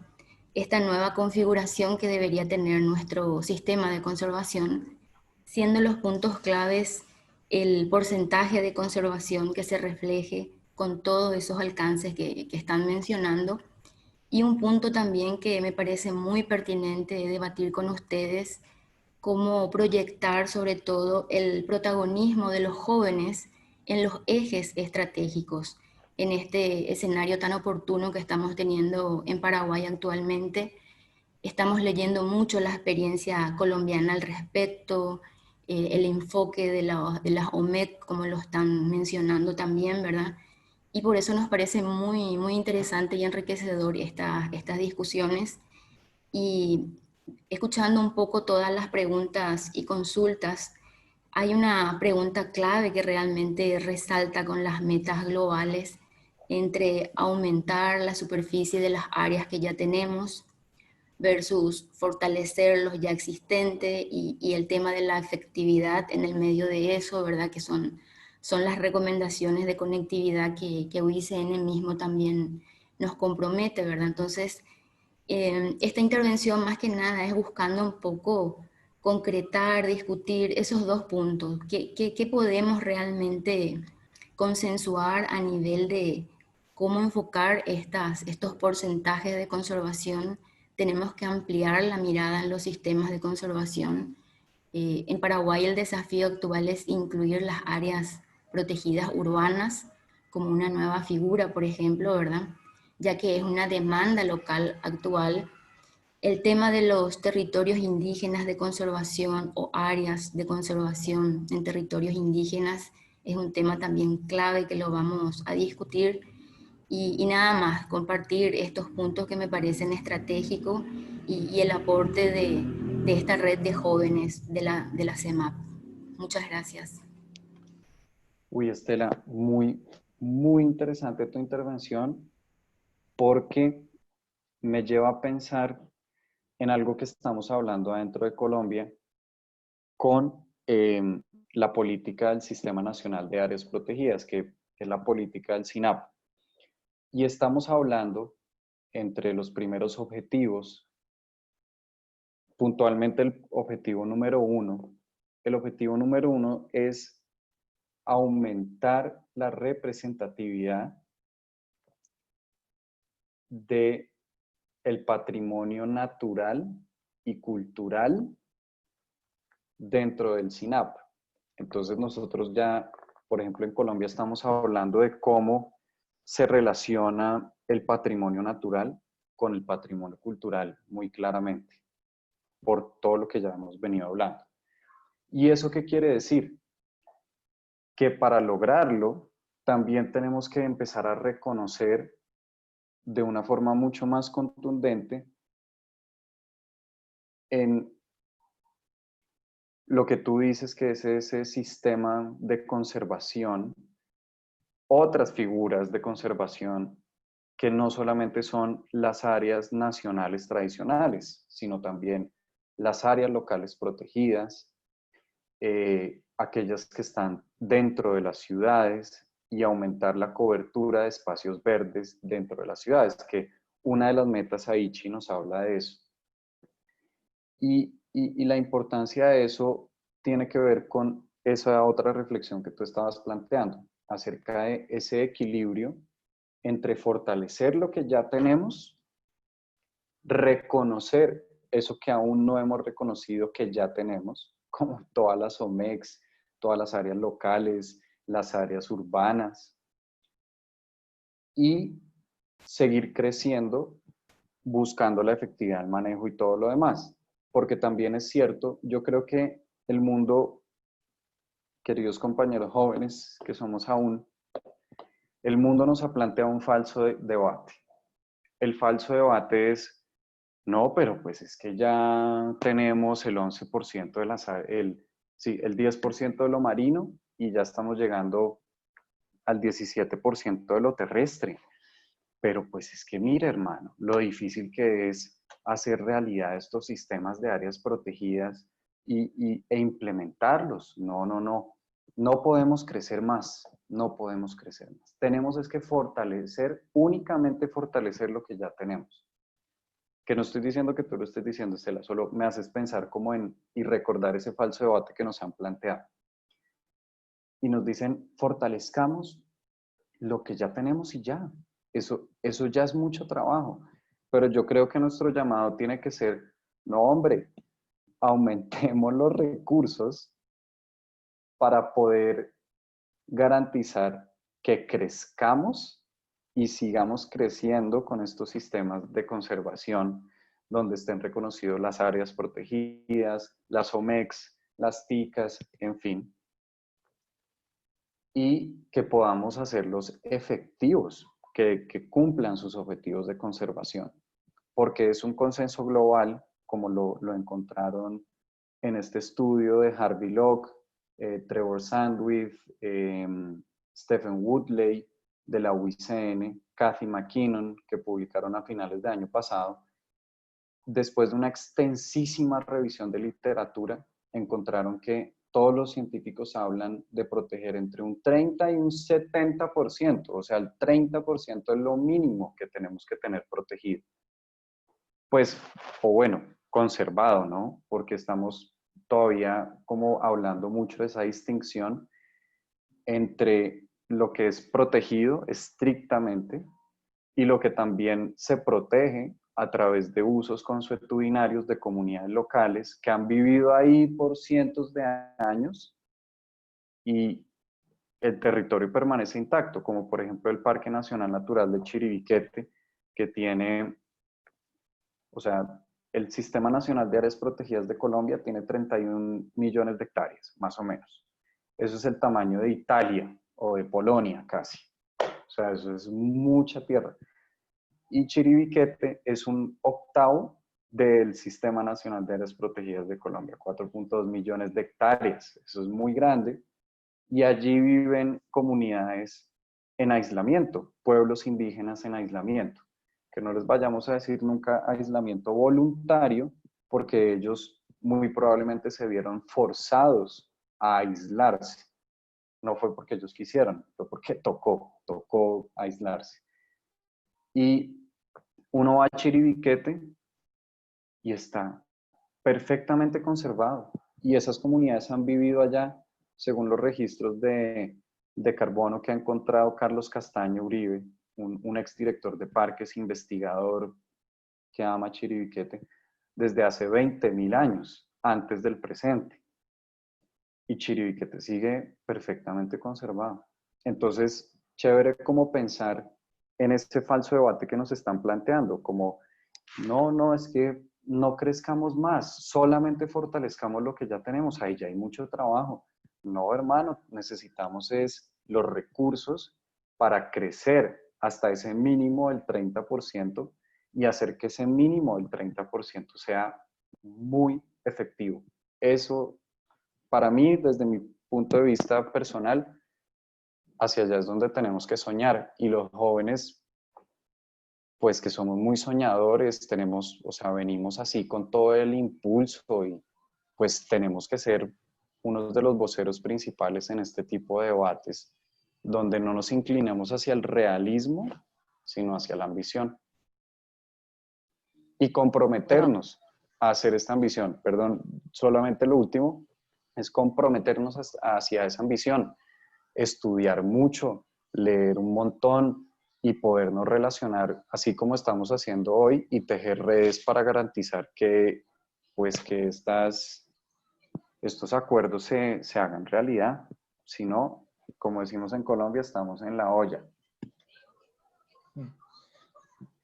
esta nueva configuración que debería tener nuestro sistema de conservación, siendo los puntos claves el porcentaje de conservación que se refleje con todos esos alcances que están mencionando. Y un punto también que me parece muy pertinente debatir con ustedes, cómo proyectar sobre todo el protagonismo de los jóvenes en los ejes estratégicos, en este escenario tan oportuno que estamos teniendo en Paraguay actualmente. Estamos leyendo mucho la experiencia colombiana al respecto, el enfoque de las OMED, como lo están mencionando también, ¿verdad? Y por eso nos parece muy, muy interesante y enriquecedor estas discusiones. Y escuchando un poco todas las preguntas y consultas, hay una pregunta clave que realmente resalta con las metas globales entre aumentar la superficie de las áreas que ya tenemos versus fortalecer los ya existentes, y el tema de la efectividad en el medio de eso, ¿verdad? Que son las recomendaciones de conectividad que UICN mismo también nos compromete, ¿verdad? Entonces, esta intervención más que nada es buscando un poco concretar, discutir esos dos puntos. ¿Qué podemos realmente consensuar a nivel de cómo enfocar estos porcentajes de conservación? Tenemos que ampliar la mirada en los sistemas de conservación. En Paraguay el desafío actual es incluir las áreas protegidas urbanas como una nueva figura, por ejemplo, ¿verdad? Ya que es una demanda local actual. El tema de los territorios indígenas de conservación o áreas de conservación en territorios indígenas es un tema también clave que lo vamos a discutir. Y nada más, compartir estos puntos que me parecen estratégicos y el aporte de esta red de jóvenes de la CEMAP. Muchas gracias. Uy, Estela, muy, muy interesante tu intervención, porque me lleva a pensar en algo que estamos hablando adentro de Colombia con la política del Sistema Nacional de Áreas Protegidas, que es la política del SINAP. Y estamos hablando entre los primeros objetivos, puntualmente el objetivo número 1. El objetivo número 1 es aumentar la representatividad de el patrimonio natural y cultural dentro del SINAP. Entonces nosotros ya, por ejemplo, en Colombia estamos hablando de cómo se relaciona el patrimonio natural con el patrimonio cultural muy claramente, por todo lo que ya hemos venido hablando. ¿Y eso qué quiere decir? Que para lograrlo también tenemos que empezar a reconocer de una forma mucho más contundente en lo que tú dices que es ese sistema de conservación otras figuras de conservación que no solamente son las áreas nacionales tradicionales, sino también las áreas locales protegidas, aquellas que están dentro de las ciudades y aumentar la cobertura de espacios verdes dentro de las ciudades, que una de las metas Aichi nos habla de eso. Y la importancia de eso tiene que ver con esa otra reflexión que tú estabas planteando, acerca de ese equilibrio entre fortalecer lo que ya tenemos, reconocer eso que aún no hemos reconocido que ya tenemos, como todas las OMEX, todas las áreas locales, las áreas urbanas, y seguir creciendo buscando la efectividad del manejo y todo lo demás. Porque también es cierto, yo creo que el mundo, queridos compañeros jóvenes que somos aún, el mundo nos ha planteado un falso debate. El falso debate es, no, pero pues es que ya tenemos el 11% de las, el 10% de lo marino y ya estamos llegando al 17% de lo terrestre. Pero pues es que mira, hermano, lo difícil que es hacer realidad estos sistemas de áreas protegidas e implementarlos. No podemos crecer más, no podemos crecer más. Tenemos es que fortalecer, únicamente fortalecer lo que ya tenemos. Que no estoy diciendo que tú lo estés diciendo, Estela, solo me haces pensar como y recordar ese falso debate que nos han planteado. Y nos dicen, fortalezcamos lo que ya tenemos y ya. Eso ya es mucho trabajo. Pero yo creo que nuestro llamado tiene que ser, no hombre, aumentemos los recursos para poder garantizar que crezcamos y sigamos creciendo con estos sistemas de conservación donde estén reconocidos las áreas protegidas, las OMEX, las TICAS, en fin, y que podamos hacerlos efectivos, que cumplan sus objetivos de conservación, porque es un consenso global, como lo encontraron en este estudio de Harvey Locke, Trevor Sandwith, Stephen Woodley de la UICN, Kathy McKinnon, que publicaron a finales de año pasado. Después de una extensísima revisión de literatura, encontraron que todos los científicos hablan de proteger entre un 30 y un 70%, o sea, el 30% es lo mínimo que tenemos que tener protegido. Pues, o bueno, conservado, ¿no? Porque estamos todavía como hablando mucho de esa distinción entre lo que es protegido estrictamente y lo que también se protege a través de usos consuetudinarios de comunidades locales que han vivido ahí por cientos de años y el territorio permanece intacto, como por ejemplo el Parque Nacional Natural de Chiribiquete, que tiene, o sea, el Sistema Nacional de Áreas Protegidas de Colombia tiene 31 millones de hectáreas, más o menos. Eso es el tamaño de Italia o de Polonia casi. O sea, eso es mucha tierra. Y Chiribiquete es un octavo del Sistema Nacional de Áreas Protegidas de Colombia, 4.2 millones de hectáreas. Eso es muy grande. Y allí viven comunidades en aislamiento, pueblos indígenas en aislamiento. Que no les vayamos a decir nunca aislamiento voluntario, porque ellos muy probablemente se vieron forzados a aislarse. No fue porque ellos quisieron, fue porque tocó aislarse. Y uno va a Chiribiquete y está perfectamente conservado. Y esas comunidades han vivido allá, según los registros de carbono que ha encontrado Carlos Castaño Uribe, un exdirector de parques, investigador que ama Chiribiquete, desde hace 20.000 años, antes del presente. Y Chiribiquete sigue perfectamente conservado. Entonces, chévere como pensar en este falso debate que nos están planteando, como, no, es que no crezcamos más, solamente fortalezcamos lo que ya tenemos, ahí ya hay mucho trabajo. No, hermano, necesitamos los recursos para crecer hasta ese mínimo del 30% y hacer que ese mínimo del 30% sea muy efectivo. Eso, para mí, desde mi punto de vista personal, hacia allá es donde tenemos que soñar. Y los jóvenes, pues que somos muy soñadores, tenemos, o sea, venimos así con todo el impulso y pues tenemos que ser uno de los voceros principales en este tipo de debates, donde no nos inclinamos hacia el realismo, sino hacia la ambición. Y comprometernos a hacer esta ambición. Perdón, solamente lo último es comprometernos hacia esa ambición, estudiar mucho, leer un montón y podernos relacionar así como estamos haciendo hoy y tejer redes para garantizar que, pues, que estos acuerdos se hagan realidad. Si no, como decimos en Colombia, estamos en la olla.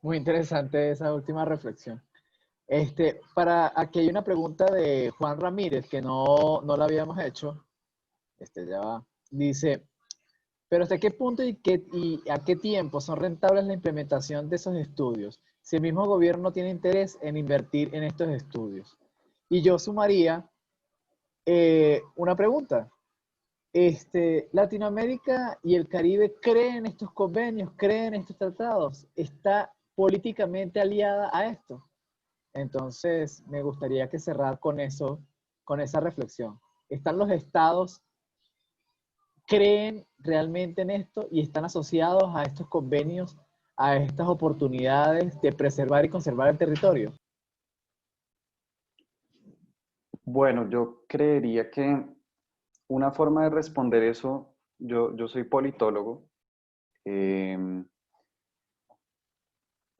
Muy interesante esa última reflexión. Aquí hay una pregunta de Juan Ramírez que no la habíamos hecho. Ya va. Dice, pero ¿hasta qué punto y a qué tiempo son rentables la implementación de esos estudios si el mismo gobierno tiene interés en invertir en estos estudios? Y yo sumaría una pregunta. ¿Latinoamérica y el Caribe creen estos convenios, creen estos tratados? ¿Está políticamente aliada a esto? Entonces, me gustaría que cerrar con eso, con esa reflexión. ¿Están los estados, creen realmente en esto y están asociados a estos convenios, a estas oportunidades de preservar y conservar el territorio? Bueno, yo creería que una forma de responder eso, yo soy politólogo, y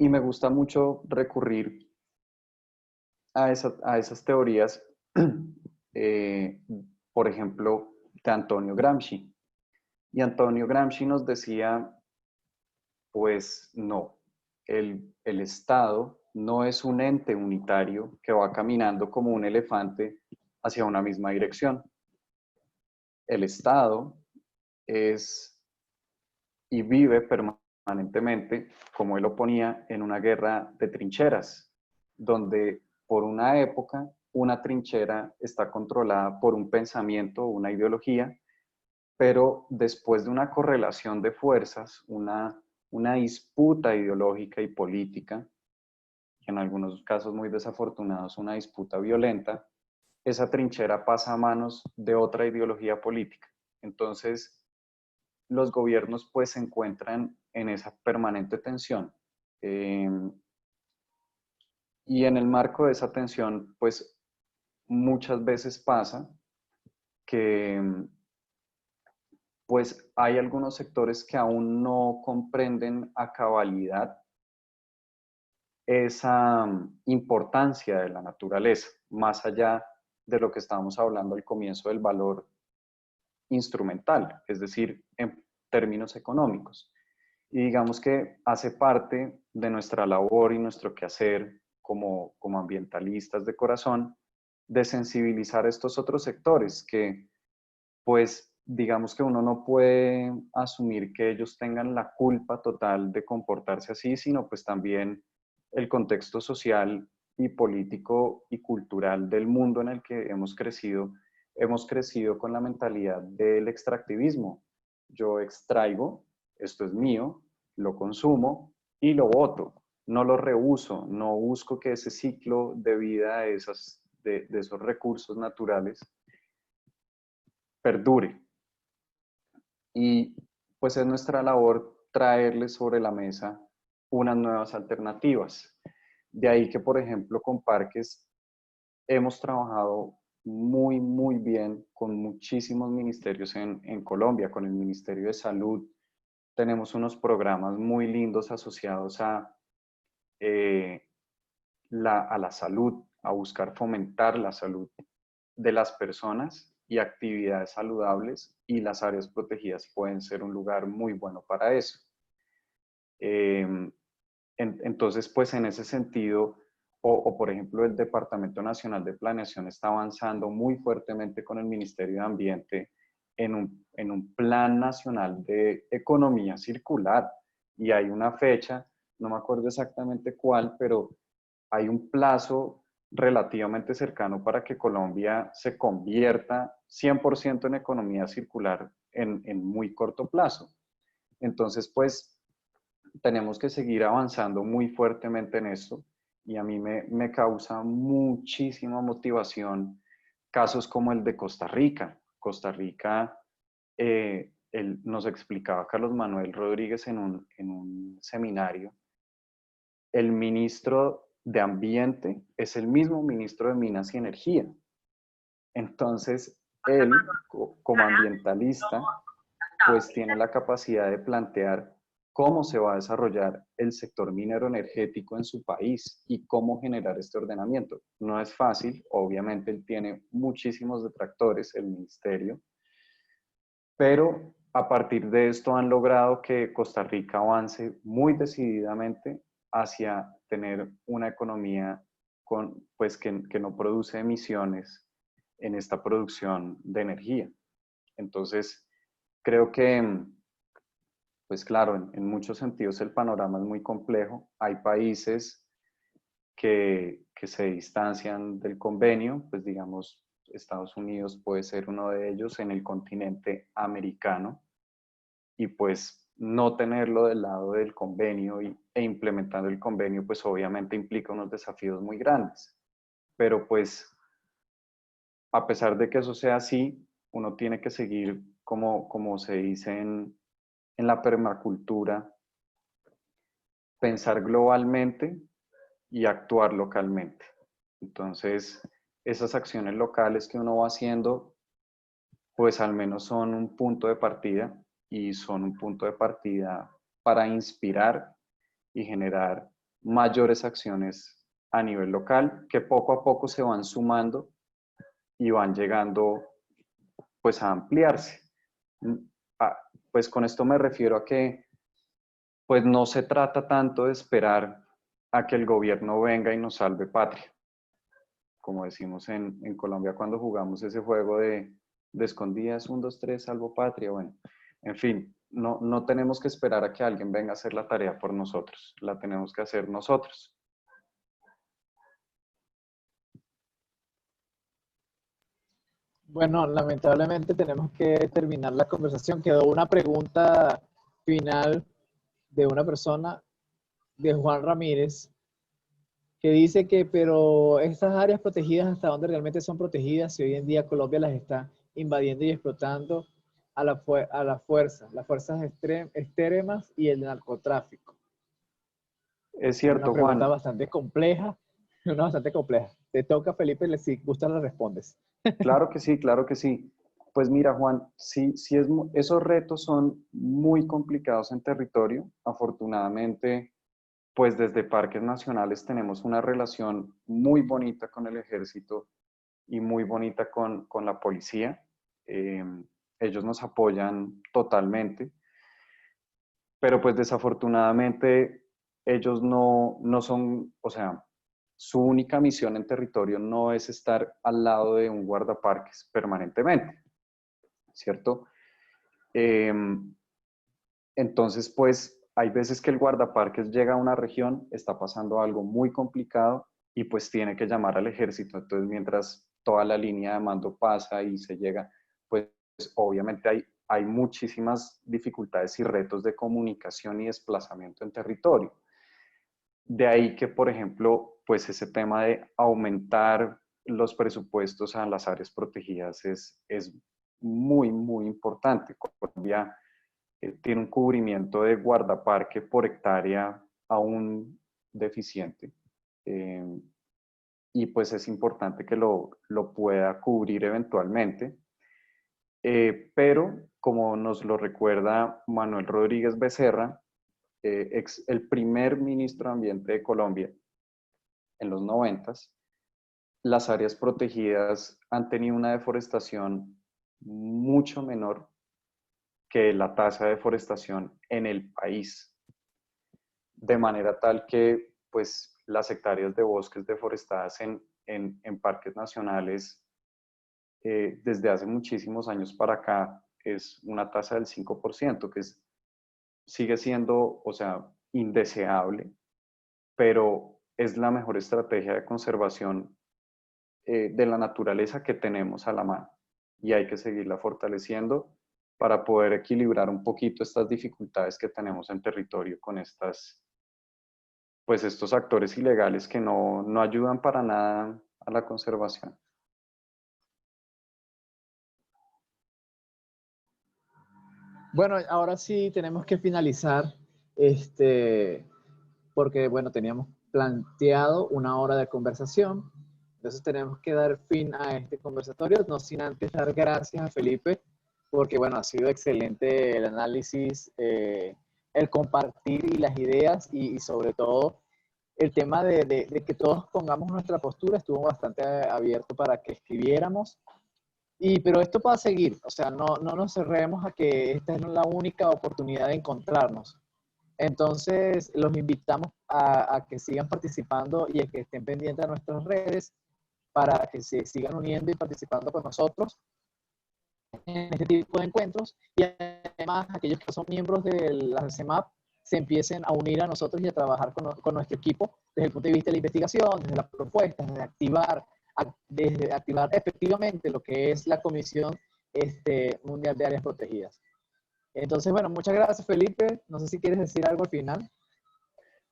me gusta mucho recurrir a esas teorías, por ejemplo, de Antonio Gramsci. Y Antonio Gramsci nos decía, pues no, el Estado no es un ente unitario que va caminando como un elefante hacia una misma dirección. El Estado es y vive permanentemente, como él lo ponía, en una guerra de trincheras, donde por una época una trinchera está controlada por un pensamiento, una ideología, pero después de una correlación de fuerzas, una disputa ideológica y política, en algunos casos muy desafortunados, una disputa violenta, esa trinchera pasa a manos de otra ideología política. Entonces, los gobiernos pues se encuentran en esa permanente tensión. Y en el marco de esa tensión, pues muchas veces pasa que pues hay algunos sectores que aún no comprenden a cabalidad esa importancia de la naturaleza, más allá de lo que estábamos hablando al comienzo del valor instrumental, es decir, en términos económicos. Y digamos que hace parte de nuestra labor y nuestro quehacer como ambientalistas de corazón, de sensibilizar a estos otros sectores que, pues, digamos que uno no puede asumir que ellos tengan la culpa total de comportarse así, sino pues también el contexto social y político y cultural del mundo en el que hemos crecido con la mentalidad del extractivismo. Yo extraigo, esto es mío, lo consumo y lo boto. No lo reuso, no busco que ese ciclo de vida de esos recursos naturales perdure. Y pues es nuestra labor traerles sobre la mesa unas nuevas alternativas. De ahí que, por ejemplo, con parques hemos trabajado muy bien con muchísimos ministerios en Colombia, con el Ministerio de Salud. Tenemos unos programas muy lindos asociados a la salud, a buscar fomentar la salud de las personas y actividades saludables, y las áreas protegidas pueden ser un lugar muy bueno para eso. Entonces, pues en ese sentido, o por ejemplo el Departamento Nacional de Planeación está avanzando muy fuertemente con el Ministerio de Ambiente en un plan nacional de economía circular, y hay una fecha, no me acuerdo exactamente cuál, pero hay un plazo relativamente cercano para que Colombia se convierta 100% en economía circular en muy corto plazo. Entonces, pues, tenemos que seguir avanzando muy fuertemente en esto y a mí me causa muchísima motivación casos como el de Costa Rica. Costa Rica, nos explicaba Carlos Manuel Rodríguez en un seminario, el ministro de Ambiente es el mismo ministro de Minas y Energía. Entonces, él, como ambientalista, pues tiene la capacidad de plantear cómo se va a desarrollar el sector minero energético en su país y cómo generar este ordenamiento. No es fácil, obviamente él tiene muchísimos detractores, el ministerio, pero a partir de esto han logrado que Costa Rica avance muy decididamente hacia tener una economía pues que no produce emisiones en esta producción de energía. Entonces, creo que, pues claro, en muchos sentidos el panorama es muy complejo. Hay países que se distancian del convenio, pues digamos, Estados Unidos puede ser uno de ellos en el continente americano, y pues no tenerlo del lado del convenio e implementando el convenio, pues obviamente implica unos desafíos muy grandes. Pero pues, a pesar de que eso sea así, uno tiene que seguir, como se dice en la permacultura, pensar globalmente y actuar localmente. Entonces, esas acciones locales que uno va haciendo, pues al menos son un punto de partida y son un punto de partida para inspirar y generar mayores acciones a nivel local que poco a poco se van sumando y van llegando pues a ampliarse. Pues con esto me refiero a que pues no se trata tanto de esperar a que el gobierno venga y nos salve patria. Como decimos en Colombia cuando jugamos ese juego de escondidas, 1, 2, 3, salvo patria. Bueno, en fin, no tenemos que esperar a que alguien venga a hacer la tarea por nosotros, la tenemos que hacer nosotros. Bueno, lamentablemente tenemos que terminar la conversación. Quedó una pregunta final de una persona, de Juan Ramírez, que dice que, pero estas áreas protegidas, ¿hasta dónde realmente son protegidas si hoy en día Colombia las está invadiendo y explotando a las fuerzas extremas y el narcotráfico? Es cierto, Una pregunta Juan. bastante compleja, una bastante compleja. Te toca, Felipe, si gustas la respondes. Claro que sí, claro que sí. Pues mira, Juan, sí, esos retos son muy complicados en territorio. Afortunadamente, pues desde Parques Nacionales tenemos una relación muy bonita con el ejército y muy bonita con la policía. Ellos nos apoyan totalmente, pero pues desafortunadamente ellos no son, o sea, su única misión en territorio no es estar al lado de un guardaparques permanentemente, ¿cierto? Entonces, pues hay veces que el guardaparques llega a una región, está pasando algo muy complicado y pues tiene que llamar al ejército. Entonces, mientras toda la línea de mando pasa y se llega, pues obviamente hay muchísimas dificultades y retos de comunicación y desplazamiento en territorio. De ahí que, por ejemplo, pues ese tema de aumentar los presupuestos a las áreas protegidas es muy, muy importante. Colombia tiene un cubrimiento de guardaparque por hectárea aún deficiente. Y pues es importante que lo pueda cubrir eventualmente. Pero como nos lo recuerda Manuel Rodríguez Becerra, el primer ministro de Ambiente de Colombia en los 90s, las áreas protegidas han tenido una deforestación mucho menor que la tasa de deforestación en el país, de manera tal que pues las hectáreas de bosques deforestadas en parques nacionales desde hace muchísimos años para acá es una tasa del 5%, que sigue siendo, o sea, indeseable, pero es la mejor estrategia de conservación de la naturaleza que tenemos a la mano y hay que seguirla fortaleciendo para poder equilibrar un poquito estas dificultades que tenemos en territorio con pues estos actores ilegales que no ayudan para nada a la conservación. Bueno, ahora sí tenemos que finalizar, porque bueno, teníamos planteado una hora de conversación, entonces tenemos que dar fin a este conversatorio, no sin antes dar gracias a Felipe, porque bueno, ha sido excelente el análisis, el compartir y las ideas y sobre todo el tema de que todos pongamos nuestra postura estuvo bastante abierto para que escribiéramos. Pero esto va a seguir, o sea, no nos cerremos a que esta es la única oportunidad de encontrarnos. Entonces, los invitamos a que sigan participando y a que estén pendientes de nuestras redes para que se sigan uniendo y participando con nosotros en este tipo de encuentros. Y además, aquellos que son miembros de la CEMAP se empiecen a unir a nosotros y a trabajar con nuestro equipo desde el punto de vista de la investigación, desde las propuestas, desde activar efectivamente lo que es la Comisión Mundial de Áreas Protegidas. Entonces, bueno, muchas gracias, Felipe. No sé si quieres decir algo al final.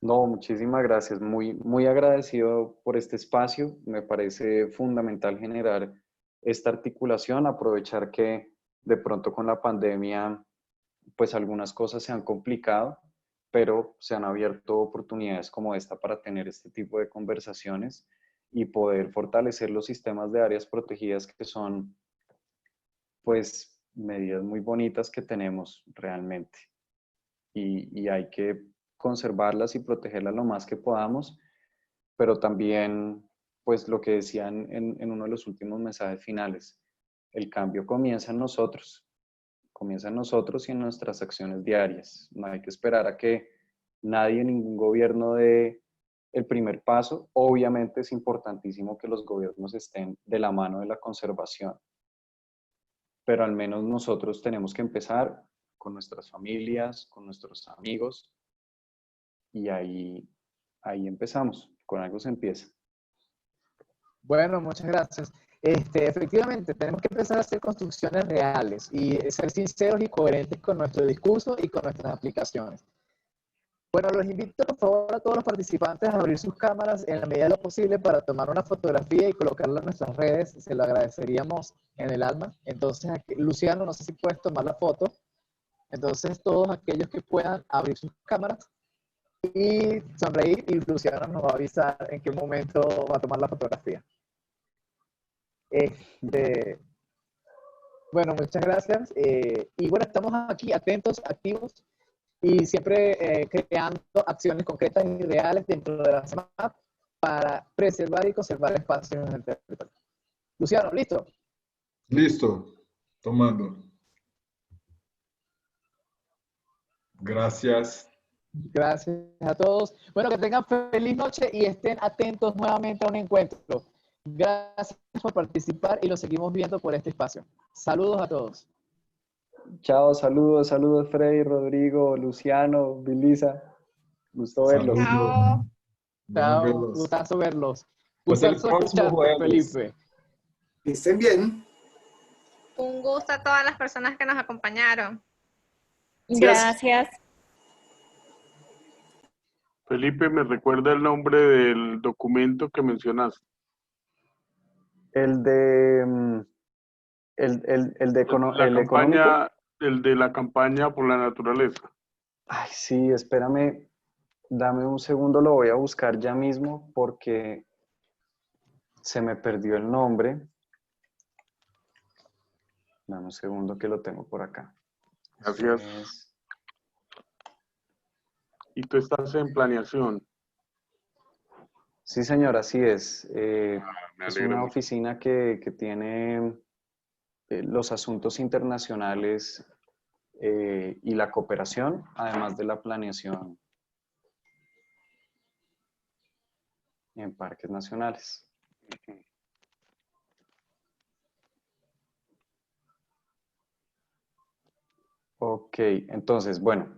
No, muchísimas gracias. Muy, muy agradecido por este espacio. Me parece fundamental generar esta articulación, aprovechar que de pronto con la pandemia, pues algunas cosas se han complicado, pero se han abierto oportunidades como esta para tener este tipo de conversaciones y poder fortalecer los sistemas de áreas protegidas que son, pues, medidas muy bonitas que tenemos realmente. Y hay que conservarlas y protegerlas lo más que podamos, pero también, pues, lo que decían en uno de los últimos mensajes finales, el cambio comienza en nosotros y en nuestras acciones diarias. No hay que esperar a que nadie, ningún gobierno dé el primer paso. Obviamente es importantísimo que los gobiernos estén de la mano de la conservación, pero al menos nosotros tenemos que empezar con nuestras familias, con nuestros amigos, y ahí empezamos, con algo se empieza. Bueno, muchas gracias. Efectivamente, tenemos que empezar a hacer construcciones reales y ser sinceros y coherentes con nuestro discurso y con nuestras aplicaciones. Bueno, los invito por favor a todos los participantes a abrir sus cámaras en la medida de lo posible para tomar una fotografía y colocarla en nuestras redes. Se lo agradeceríamos en el alma. Entonces, aquí, Luciano, no sé si puedes tomar la foto. Entonces, todos aquellos que puedan abrir sus cámaras y sonreír, y Luciano nos va a avisar en qué momento va a tomar la fotografía. Bueno, muchas gracias. Y bueno, estamos aquí atentos, activos y siempre creando acciones concretas y reales dentro de la CEMAP para preservar y conservar espacios en el territorio. Luciano, ¿listo? Listo, tomando. Gracias. Gracias a todos. Bueno, que tengan feliz noche y estén atentos nuevamente a un encuentro. Gracias por participar y lo seguimos viendo por este espacio. Saludos a todos. Chao, saludos, Freddy, Rodrigo, Luciano, Vilisa. Gusto verlos. Saludos. Chao, gustazo verlos. Hasta el Gustazo próximo escucharte, jueves. Felipe. Que estén bien. Un gusto a todas las personas que nos acompañaron. Gracias. Felipe, ¿me recuerda el nombre del documento que mencionaste? El de económico. El de la campaña por la naturaleza. Ay, sí, espérame, dame un segundo, lo voy a buscar ya mismo porque se me perdió el nombre. Dame un segundo que lo tengo por acá. Gracias. ¿Y tú estás en planeación? Sí, señor, así es. Me Es alegra una mucho. oficina que tiene los asuntos internacionales y la cooperación, además de la planeación en parques nacionales. Ok, entonces, bueno,